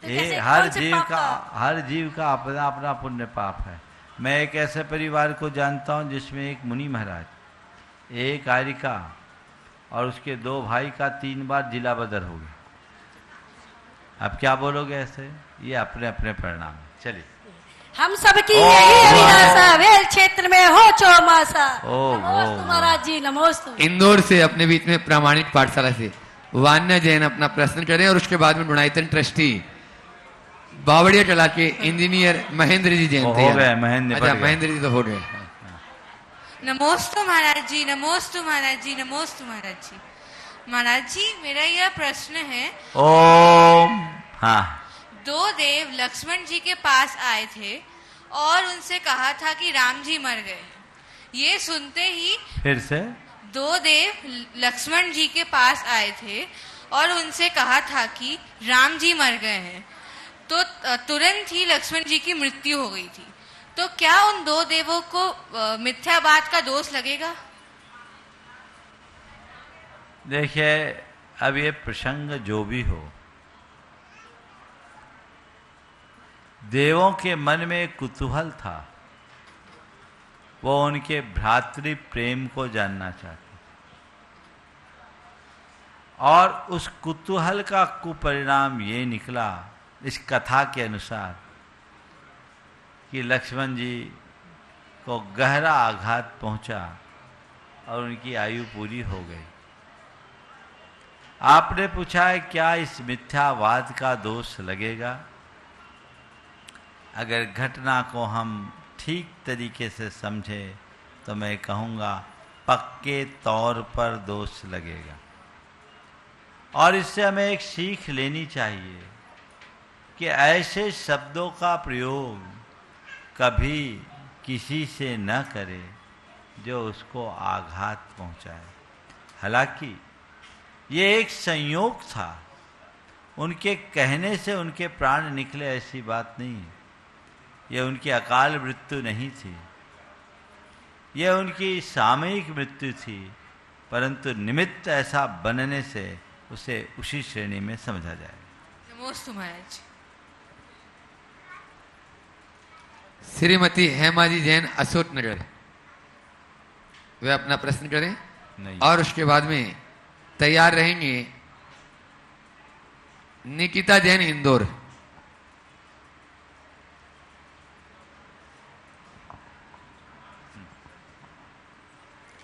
तो ये हर जीव का अपना अपना पुण्य पाप है। मैं एक ऐसे परिवार को जानता हूँ जिसमें एक मुनि महाराज, एक आरिका और उसके 2 भाई का 3 बार जिला बदर हो गया। अब क्या बोलोगे ऐसे? ये अपने अपने परिणाम है। चलिए, हम सबकी यही अभिलाषा वेल क्षेत्र में हो चौमासा। नमोस्तु महाराज जी नमोस्तु। इंदौर से अपने बीच में प्रमाणित पाठशाला से वान्य जैन अपना प्रश्न करें और उसके बाद में गुणायतन ट्रस्टी बावड़िया टला के इंजीनियर महेंद्र जी जैन हो गए। महेंद्र जी तो हो गए। नमोस्तु महाराज जी, नमोस्तु महाराज जी, नमोस्तु महाराज जी। महाराज जी मेरा यह प्रश्न है, ओम। हाँ। 2 देव लक्ष्मण जी के पास आए थे और उनसे कहा था कि राम जी मर गए। ये सुनते ही फिर से 2 देव लक्ष्मण जी के पास आए थे और उनसे कहा था कि राम जी मर गए हैं, तो तुरंत ही लक्ष्मण जी की मृत्यु हो गई थी। तो क्या उन 2 देवों को मिथ्यावाद का दोष लगेगा? देखिए, अब ये प्रसंग जो भी हो, देवों के मन में एक कुतूहल था, वो उनके भ्रातृ प्रेम को जानना चाहते, और उस कुतूहल का कुपरिणाम ये निकला इस कथा के अनुसार कि लक्ष्मण जी को गहरा आघात पहुंचा और उनकी आयु पूरी हो गई। आपने पूछा है क्या इस मिथ्यावाद का दोष लगेगा? अगर घटना को हम ठीक तरीके से समझें तो मैं कहूँगा पक्के तौर पर दोष लगेगा। और इससे हमें एक सीख लेनी चाहिए कि ऐसे शब्दों का प्रयोग कभी किसी से न करे जो उसको आघात पहुंचाए। हालांकि ये एक संयोग था, उनके कहने से उनके प्राण निकले ऐसी बात नहीं। यह उनकी अकाल मृत्यु नहीं थी, यह उनकी सामयिक मृत्यु थी, परंतु निमित्त ऐसा बनने से उसे उसी श्रेणी में समझा जाए। नमोस्तु महाराज। श्रीमती हेमा जी जैन अशोक नगर, वे अपना प्रश्न करें नहीं। और उसके बाद में तैयार रहेंगे निकिता जैन इंदौर।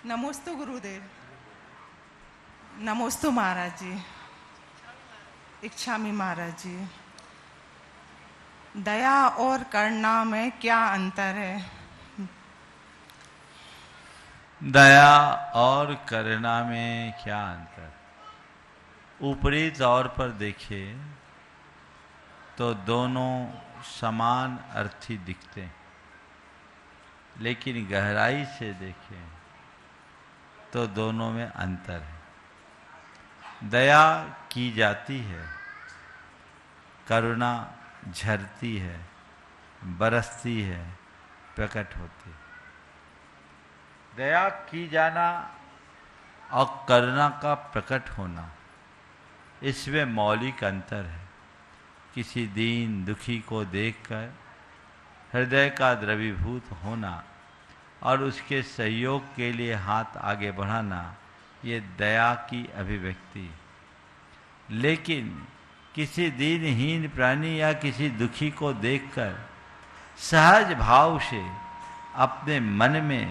नमोस्तु गुरुदेव। नमोस्तु महाराज जी। इच्छामी महाराज जी, दया और करुणा में क्या अंतर है? दया और करुणा में क्या अंतर? ऊपरी तौर पर देखिए तो दोनों समान अर्थी दिखते हैं, लेकिन गहराई से देखें तो दोनों में अंतर है। दया की जाती है, करुणा झरती है, बरसती है, प्रकट होती है। दया की जाना और करुणा का प्रकट होना, इसमें मौलिक अंतर है। किसी दीन दुखी को देखकर हृदय का द्रवीभूत होना और उसके सहयोग के लिए हाथ आगे बढ़ाना, ये दया की अभिव्यक्ति। लेकिन किसी दीनहीन प्राणी या किसी दुखी को देखकर सहज भाव से अपने मन में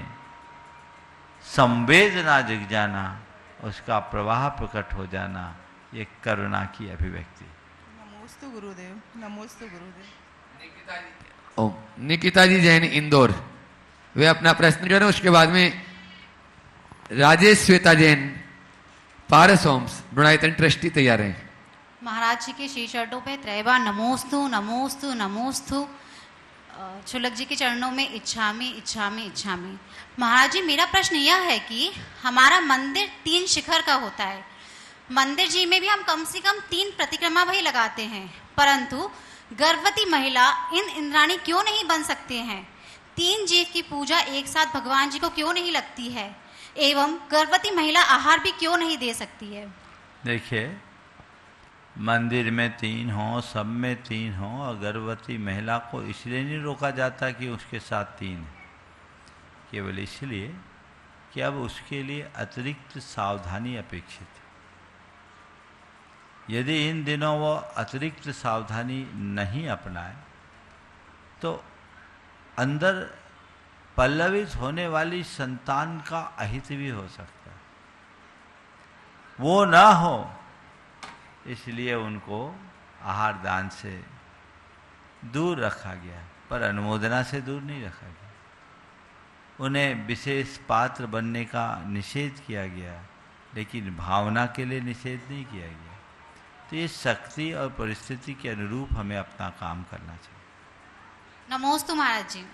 संवेदना जग जाना, उसका प्रवाह प्रकट हो जाना, ये करुणा की अभिव्यक्ति। नमोस्तु गुरुदेव, नमोस्तु गुरुदेव। निकिता जी जैन इंदौर, वे अपना प्रश्न करें। उसके बाद में राजेश श्वेता जैन पारस होम्स गुणायतन ट्रस्टी तैयार हैं। महाराज जी के श्री चरणों पे त्रैबार नमोस्तु नमोस्तु नमोस्तु। शुल्लक जी के चरणों में इच्छामी इच्छामी इच्छामी। महाराज जी, मेरा प्रश्न यह है कि हमारा मंदिर 3 शिखर का होता है। मंदिर जी में भी हम कम से कम 3 प्रतिक्रमा भी लगाते हैं, परंतु गर्भवती महिला इन इंद्राणी क्यों नहीं बन सकते हैं? 3 जीव की पूजा एक साथ भगवान जी को क्यों नहीं लगती है? एवं गर्भवती महिला आहार भी क्यों नहीं दे सकती है? देखिए, मंदिर में 3 हो, सब में 3 हो, और गर्भवती महिला को इसलिए नहीं रोका जाता कि उसके साथ 3 है, केवल इसलिए कि अब उसके लिए अतिरिक्त सावधानी अपेक्षित है। यदि इन दिनों वो अतिरिक्त सावधानी नहीं अपनाए तो अंदर पल्लवित होने वाली संतान का अहित भी हो सकता है। वो ना हो इसलिए उनको आहार दान से दूर रखा गया, पर अनुमोदना से दूर नहीं रखा गया। उन्हें विशेष पात्र बनने का निषेध किया गया, लेकिन भावना के लिए निषेध नहीं किया गया। तो ये शक्ति और परिस्थिति के अनुरूप हमें अपना काम करना चाहिए। नमोस्तु महाराज जी।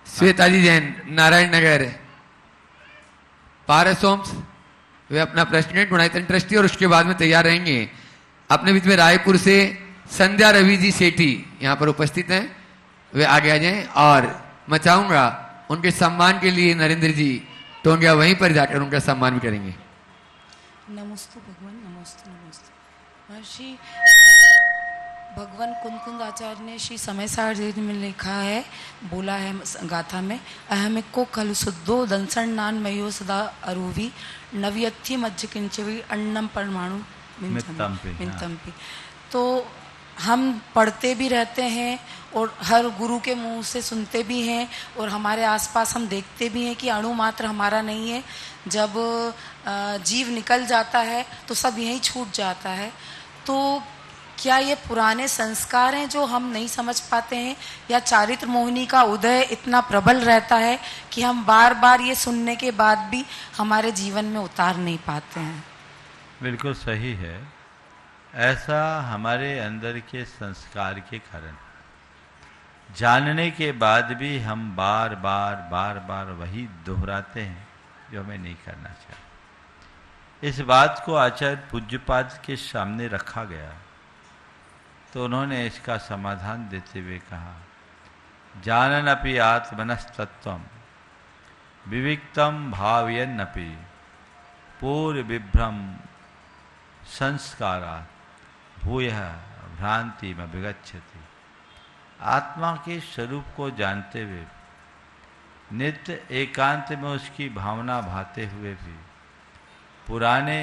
श्वेता जी जैन नारायण नगर पारस होम्स, वे अपना प्रश्न गुणायतन ट्रस्टी और उसके बाद में तैयार रहेंगे। अपने बीच में रायपुर से संध्या रवि जी सेठी यहाँ पर उपस्थित हैं, वे आगे आ जाएं। और मैं चाहूंगा उनके सम्मान के लिए नरेंद्र जी टोंगिया वहीं पर जाकर उनका सम्मान भी करेंगे। नमोस्तु भगवान, नमोस्तु नमोस्तु। महर्षि भगवान कुंद आचार्य ने श्री समय सार जी में लिखा है, बोला है गाथा में, अहम को कल शुद्धो दंसन नान मयो सदा अरूवी नव्यथी मज्ज किंचवी अन्नम परमाणु मिंतम्पी। तो हम पढ़ते भी रहते हैं और हर गुरु के मुंह से सुनते भी हैं, और हमारे आसपास हम देखते भी हैं कि अणु मात्र हमारा नहीं है। जब जीव निकल जाता है तो सब यहीं छूट जाता है। तो क्या ये पुराने संस्कार हैं जो हम नहीं समझ पाते हैं, या चारित्र मोहिनी का उदय इतना प्रबल रहता है कि हम बार बार ये सुनने के बाद भी हमारे जीवन में उतार नहीं पाते हैं? बिल्कुल सही है। ऐसा हमारे अंदर के संस्कार के कारण जानने के बाद भी हम बार बार वही दोहराते हैं जो हमें नहीं करना चाहिए। इस बात को आचार्य पूज्यपाद के सामने रखा गया तो उन्होंने इसका समाधान देते हुए कहा, जानन अपि आत्मनस्तत्वम विविक्तम भावयन्नपि पूर्व विभ्रम संस्कारात् भूयः भ्रांति में विगच्छति। आत्मा के स्वरूप को जानते हुए नित्य एकांत में उसकी भावना भाते हुए भी पुराने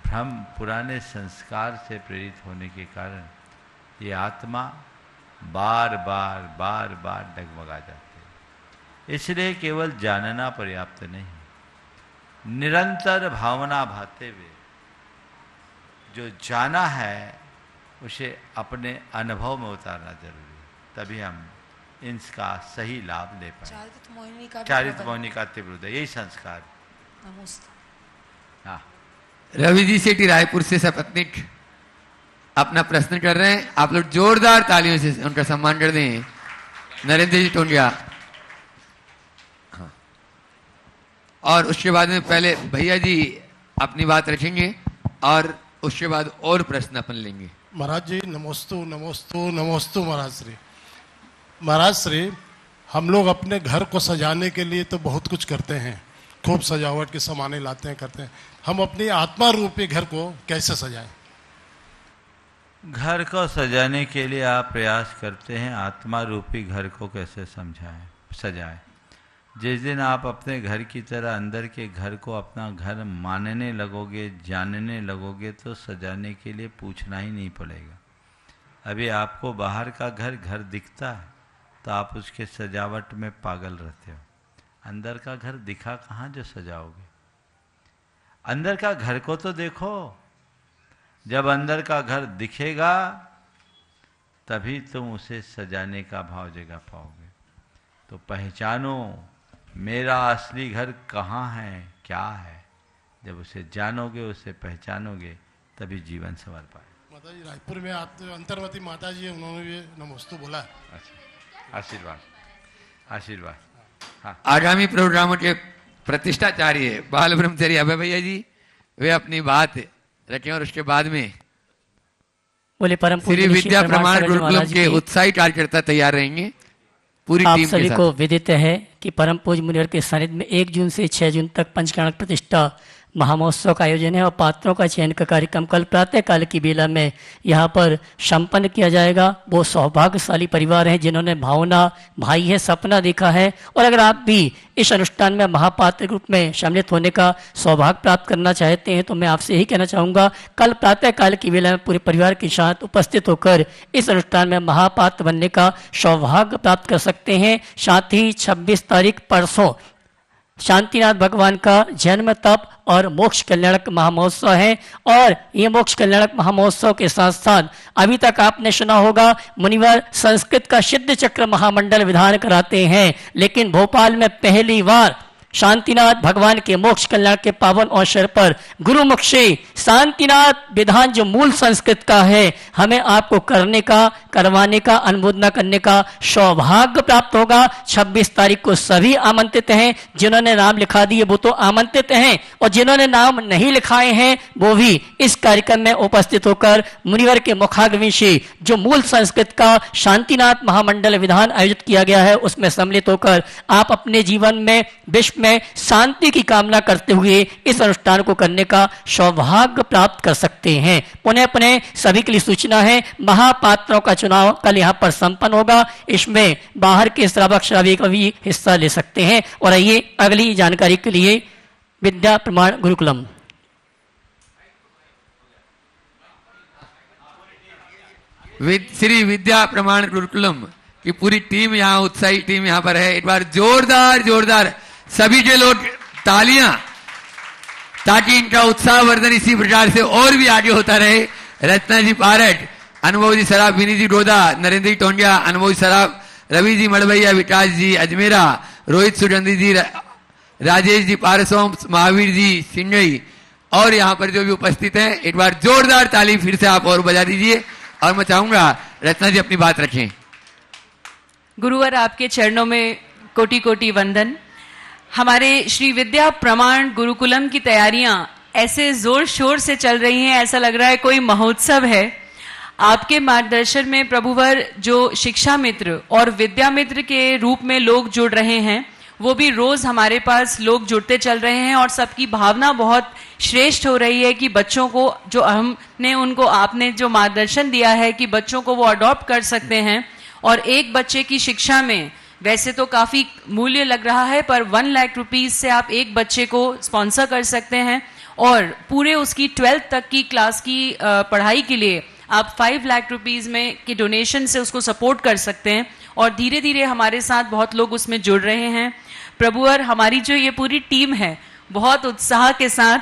भ्रम, पुराने संस्कार से प्रेरित होने के कारण ये आत्मा बार बार डगमगा जाते हैं। इसलिए केवल जानना पर्याप्त नहीं, निरंतर भावना भाते हुए जो जाना है उसे अपने अनुभव में उतारना जरूरी है, तभी हम इनका सही लाभ ले पाए। चारित्र मोहिनी का तीव्र उदय, यही संस्कार। हाँ, रवि जी सेठी रायपुर से सपत्निक अपना प्रश्न कर रहे हैं। आप लोग जोरदार तालियों से उनका सम्मान कर दें। नरेंद्र जी टोंगिया। हाँ, और उसके बाद में पहले भैया जी अपनी बात रखेंगे और उसके बाद और प्रश्न अपन लेंगे। महाराज जी नमोस्तु नमोस्तु नमोस्तु। महाराज श्री, हम लोग अपने घर को सजाने के लिए तो बहुत कुछ करते हैं, खूब सजावट के सामाने लाते हैं, करते हैं। हम अपनी आत्मा रूपी घर को कैसे सजाएं? घर को सजाने के लिए आप प्रयास करते हैं आत्मा रूपी घर को कैसे सजाएं। जिस दिन आप अपने घर की तरह अंदर के घर को अपना घर मानने लगोगे, जानने लगोगे, तो सजाने के लिए पूछना ही नहीं पड़ेगा। अभी आपको बाहर का घर दिखता है तो आप उसके सजावट में पागल रहते हो। अंदर का घर दिखा कहाँ जो सजाओगे? अंदर का घर को तो देखो। जब अंदर का घर दिखेगा तभी तुम उसे सजाने का भाव जगा पाओगे। तो पहचानो मेरा असली घर कहाँ है, क्या है। जब उसे जानोगे, उसे पहचानोगे, तभी जीवन संवर पाए। माता जी रायपुर में अंतर्वती माता जी उन्होंने भी नमोस्तु बोला। अच्छा, आशीर्वाद आशीर्वाद। हाँ। आगामी प्रोग्रामों के प्रतिष्ठाचार्य बाल ब्रह्मचारी अभय भैया जी, वे अपनी बात रखें और उसके बाद में बोले परम श्री विद्या प्रमाण गुरुकुलम के उत्साही कार्यकर्ता तैयार रहेंगे पूरी आप टीम सभी के साथ। को विदित है कि परम पूज्य मुनिवर के सानिध्य में 1 जून से 6 जून तक पंचकर्णक प्रतिष्ठा महामहोत्सव का आयोजन है और पात्रों का चयन का कार्यक्रम कल प्रातः काल की बेला में यहाँ पर संपन्न किया जाएगा। वो सौभाग्यशाली परिवार हैं जिन्होंने भावना भाई है सपना देखा है। और अगर आप भी इस अनुष्ठान में महापात्र के रूप में सम्मिलित होने का सौभाग्य प्राप्त करना चाहते हैं तो मैं आपसे यही कहना चाहूँगा, कल प्रातः काल की बेला में पूरे परिवार के साथ उपस्थित होकर इस अनुष्ठान में महापात्र बनने का सौभाग्य प्राप्त कर सकते हैं। साथ ही 26 तारीख परसों शांतिनाथ भगवान का जन्म तप और मोक्ष कल्याणक महामहोत्सव है। और ये मोक्ष कल्याणक महामहोत्सव के साथ साथ अभी तक आपने सुना होगा मुनिवर संस्कृत का सिद्ध चक्र महामंडल विधान कराते हैं, लेकिन भोपाल में पहली बार शांतिनाथ भगवान के मोक्ष कल्याण के पावन अवसर पर गुरुमुख से शांतिनाथ विधान जो मूल संस्कृत का है हमें आपको करने का, करवाने का, अनुमोदना करने का सौभाग्य प्राप्त होगा। 26 तारीख को सभी आमंत्रित हैं। जिन्होंने नाम लिखा दिए वो तो आमंत्रित हैं और जिन्होंने नाम नहीं लिखाए हैं वो भी इस कार्यक्रम में उपस्थित होकर मुनिवर के मुखाग्नि से जो मूल संस्कृत का शांतिनाथ महामंडल विधान आयोजित किया गया है उसमें सम्मिलित होकर आप अपने जीवन में विश्व में शांति की कामना करते हुए इस अनुष्ठान को करने का सौभाग्य प्राप्त कर सकते हैं। पुनः पुनः सभी के लिए सूचना है, महापात्रों का चुनाव कल यहाँ पर संपन्न होगा। इसमें बाहर के श्रावक श्राविका भी हिस्सा ले सकते हैं। और आइए अगली जानकारी के लिए विद्या प्रमाण गुरुकुलम। श्री विद्या प्रमाण गुरुकुलम की पूरी टीम यहाँ, उत्साही टीम यहाँ पर है। एक बार जोरदार सभी के लोग तालियां, ताकि इनका उत्साह वर्धन इसी प्रकार से और भी आगे होता रहे। रत्ना जी पारट, अनुभव जी सराफ, विनी जी डोदा, नरेंद्र जी टोंडिया, अनुभव जी सराफ, रवि जी मड़वैया, विकास जी अजमेरा, रोहित सुगंधी जी, राजेश जी पारसोम, महावीर जी सिंगई और यहाँ पर जो भी उपस्थित हैं, एक बार जोरदार ताली फिर से आप और बजा दीजिए। और मैं चाहूंगा रत्ना जी अपनी बात रखें। गुरुवर आपके चरणों में कोटि कोटि वंदन। हमारे श्री विद्या प्रमाण गुरुकुलम की तैयारियां ऐसे जोर शोर से चल रही हैं, ऐसा लग रहा है कोई महोत्सव है। आपके मार्गदर्शन में प्रभुवर जो शिक्षा मित्र और विद्या मित्र के रूप में लोग जुड़ रहे हैं वो भी रोज हमारे पास लोग जुड़ते चल रहे हैं और सबकी भावना बहुत श्रेष्ठ हो रही है कि बच्चों को जो हमने उनको आपने जो मार्गदर्शन दिया है कि बच्चों को वो अडॉप्ट कर सकते हैं। और एक बच्चे की शिक्षा में वैसे तो काफी मूल्य लग रहा है पर 1 लाख रुपीज से आप एक बच्चे को स्पॉन्सर कर सकते हैं और पूरे उसकी 12th तक की क्लास की पढ़ाई के लिए आप 5 लाख रुपीज में के डोनेशन से उसको सपोर्ट कर सकते हैं। और धीरे धीरे हमारे साथ बहुत लोग उसमें जुड़ रहे हैं। प्रभुवर हमारी जो ये पूरी टीम है बहुत उत्साह के साथ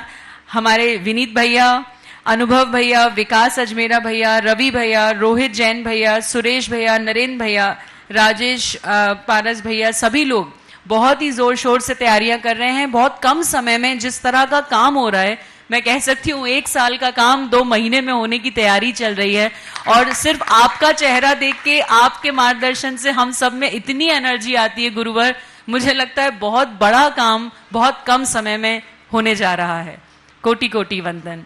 हमारे विनीत भैया, अनुभव भैया, विकास अजमेरा भैया, रवि भैया, रोहित जैन भैया, सुरेश भैया, नरेंद्र भैया, राजेश पारस भैया, सभी लोग बहुत ही जोर शोर से तैयारियां कर रहे हैं। बहुत कम समय में जिस तरह का काम हो रहा है, मैं कह सकती हूँ 1 साल का काम 2 महीने में होने की तैयारी चल रही है। और सिर्फ आपका चेहरा देख के, आपके मार्गदर्शन से हम सब में इतनी एनर्जी आती है गुरुवर, मुझे लगता है बहुत बड़ा काम बहुत कम समय में होने जा रहा है। कोटि कोटि वंदन।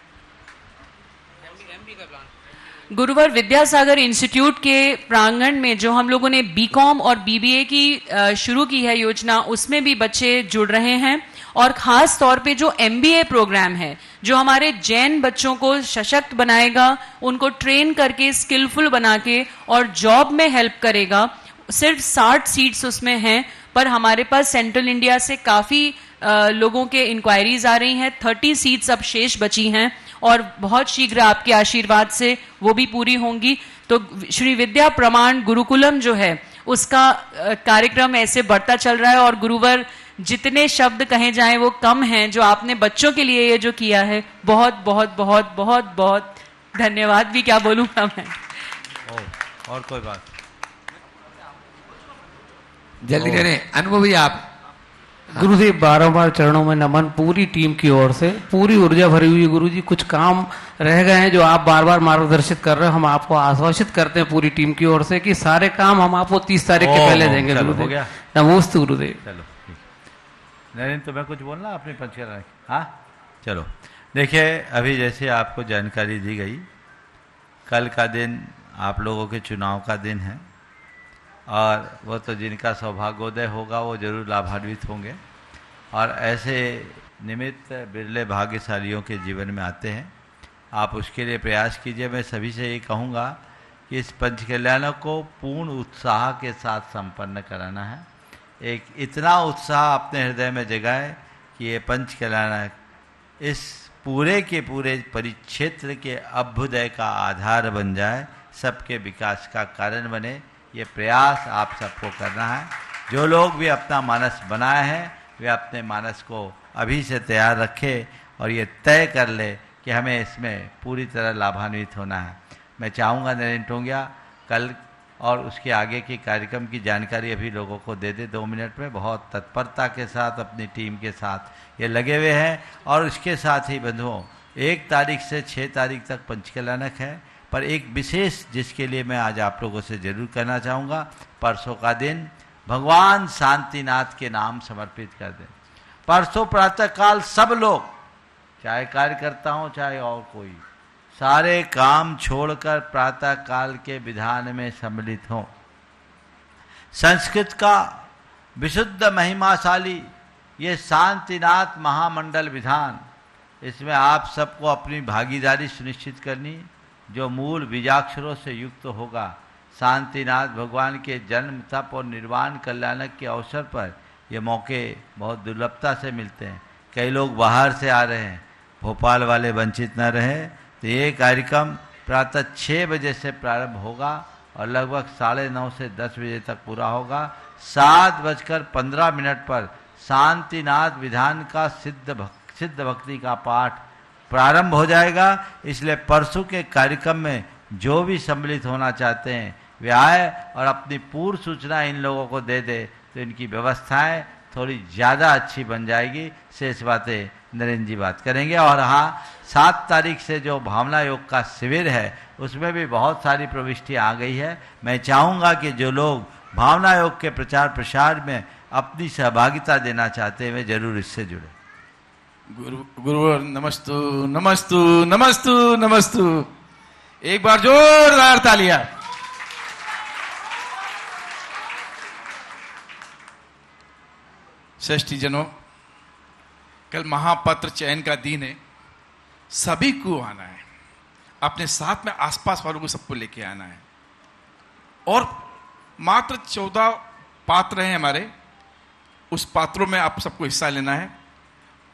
गुरुवर विद्यासागर इंस्टीट्यूट के प्रांगण में जो हम लोगों ने बीकॉम और बीबीए की शुरू की है योजना, उसमें भी बच्चे जुड़ रहे हैं। और खास तौर पे जो एमबीए प्रोग्राम है, जो हमारे जैन बच्चों को सशक्त बनाएगा, उनको ट्रेन करके स्किलफुल बना के और जॉब में हेल्प करेगा। सिर्फ 60 सीट्स उसमें हैं, पर हमारे पास सेंट्रल इंडिया से काफ़ी लोगों के इंक्वायरीज आ रही हैं। 30 सीट्स अब शेष बची हैं और बहुत शीघ्र आपके आशीर्वाद से वो भी पूरी होंगी। तो श्री विद्या प्रमाण गुरुकुलम जो है उसका कार्यक्रम ऐसे बढ़ता चल रहा है और गुरुवर जितने शब्द कहे जाएं वो कम हैं। जो आपने बच्चों के लिए ये जो किया है, बहुत बहुत बहुत बहुत बहुत धन्यवाद भी क्या बोलूँगा मैं। और कोई बात? जल्दी करें अनुभवी आप। गुरुदेव बारंबार चरणों में नमन पूरी टीम की ओर से, पूरी ऊर्जा भरी हुई। गुरुजी कुछ काम रह गए हैं जो आप बार बार मार्गदर्शित कर रहे हो, हम आपको आश्वासित करते हैं पूरी टीम की ओर से कि सारे काम हम आपको 30 तारीख के पहले देंगे। गुरुदेव नमोस्तु गुरुदेव। चलो नरेंद्र, तुम्हें कुछ बोलना अपनी पंचकला? हाँ चलो, देखिए अभी जैसे आपको जानकारी दी गई, कल का दिन आप लोगों के चुनाव का दिन है और वो तो जिनका सौभाग्योदय होगा वो जरूर लाभान्वित होंगे और ऐसे निमित्त बिरले भाग्यशालियों के जीवन में आते हैं। आप उसके लिए प्रयास कीजिए। मैं सभी से ये कहूँगा कि इस पंचकल्याण को पूर्ण उत्साह के साथ संपन्न कराना है। एक इतना उत्साह अपने हृदय में जगाए कि ये पंचकल्याण इस पूरे के पूरे परिक्षेत्र के अभ्युदय का आधार बन जाए, सबके विकास का कारण बने। ये प्रयास आप सबको करना है। जो लोग भी अपना मानस बनाए हैं वे अपने मानस को अभी से तैयार रखें और ये तय कर ले कि हमें इसमें पूरी तरह लाभान्वित होना है। मैं चाहूँगा नरेंद्र टोंगिया कल और उसके आगे के कार्यक्रम की जानकारी अभी लोगों को दे दे 2 मिनट में। बहुत तत्परता के साथ अपनी टीम के साथ ये लगे हुए हैं और इसके साथ ही बंधुओं 1 तारीख से 6 तारीख तक पंचकल्याणक है। पर एक विशेष जिसके लिए मैं आज आप लोगों से जरूर कहना चाहूँगा, परसों का दिन भगवान शांतिनाथ के नाम समर्पित कर दें। परसों प्रातःकाल सब लोग, चाहे कार्यकर्ता हो चाहे और कोई, सारे काम छोड़कर प्रातःकाल के विधान में सम्मिलित हों। संस्कृत का विशुद्ध महिमाशाली ये शांतिनाथ महामंडल विधान, इसमें आप सबको अपनी भागीदारी सुनिश्चित करनी, जो मूल बीजाक्षरों से युक्त होगा। शांतिनाथ भगवान के जन्म, तप और निर्वाण कल्याणक के अवसर पर ये मौके बहुत दुर्लभता से मिलते हैं। कई लोग बाहर से आ रहे हैं, भोपाल वाले वंचित न रहे। तो ये कार्यक्रम प्रातः 6 बजे से प्रारंभ होगा और लगभग 9:30 से 10 बजे तक पूरा होगा। 7:15 पर शांतिनाथ विधान का सिद्ध भक्ति का पाठ प्रारंभ हो जाएगा। इसलिए परसों के कार्यक्रम में जो भी सम्मिलित होना चाहते हैं वे आए और अपनी पूर्व सूचना इन लोगों को दे दे, तो इनकी व्यवस्थाएं थोड़ी ज़्यादा अच्छी बन जाएगी। शेष बातें नरेंद्र जी बात करेंगे। और हाँ, 7 तारीख से जो भावना योग का शिविर है उसमें भी बहुत सारी प्रविष्टि आ गई है। मैं चाहूँगा कि जो लोग भावना योग के प्रचार प्रसार में अपनी सहभागिता देना चाहते हैं वे जरूर इससे जुड़े। गुरुवर नमस्तु नमस्तु नमस्तु नमस्तु। एक बार जोरदार तालियां। श्रेष्ठी जनों, कल महापत्र चयन का दिन है। सभी को आना है, अपने साथ में आसपास वालों को सबको लेके आना है। और मात्र 14 पात्र हैं हमारे, उस पात्रों में आप सबको हिस्सा लेना है।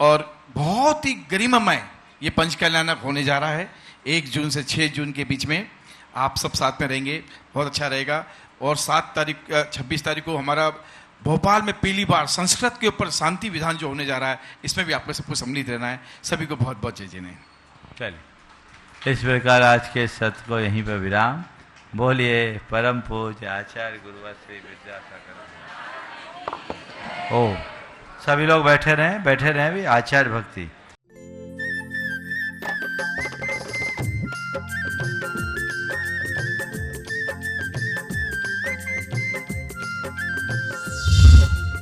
और बहुत ही गरिमामय ये पंचकल्याणक होने जा रहा है। 1 जून से 6 जून के बीच में आप सब साथ में रहेंगे, बहुत अच्छा रहेगा। और 26 तारीख को हमारा भोपाल में पहली बार संस्कृत के ऊपर शांति विधान जो होने जा रहा है, इसमें भी आपको सबको सम्मिलित रहना है। सभी को बहुत बहुत जय जय। चलिए, इस प्रकार आज के सत्र को यहीं पर विराम। बोलिए परम पूज्य आचार्य गुरुवर श्री विद्यासागर। ओ सभी लोग बैठे रहें भी आचार्य भक्ति।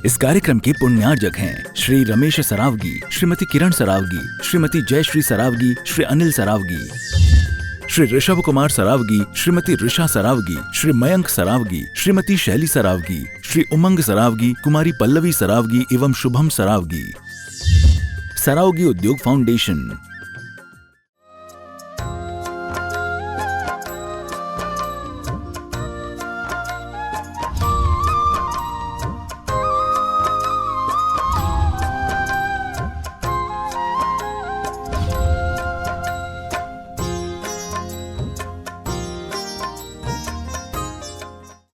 इस कार्यक्रम के पुण्यार्जक हैं श्री रमेश सरावगी, श्रीमती किरण सरावगी, श्रीमती जयश्री सरावगी, श्री अनिल सरावगी, श्री ऋषभ कुमार सरावगी, श्रीमती ऋषा सरावगी, श्री मयंक सरावगी, श्रीमती शैली सरावगी, श्री उमंग सरावगी, कुमारी पल्लवी सरावगी एवं शुभम सरावगी। सरावगी उद्योग फाउंडेशन।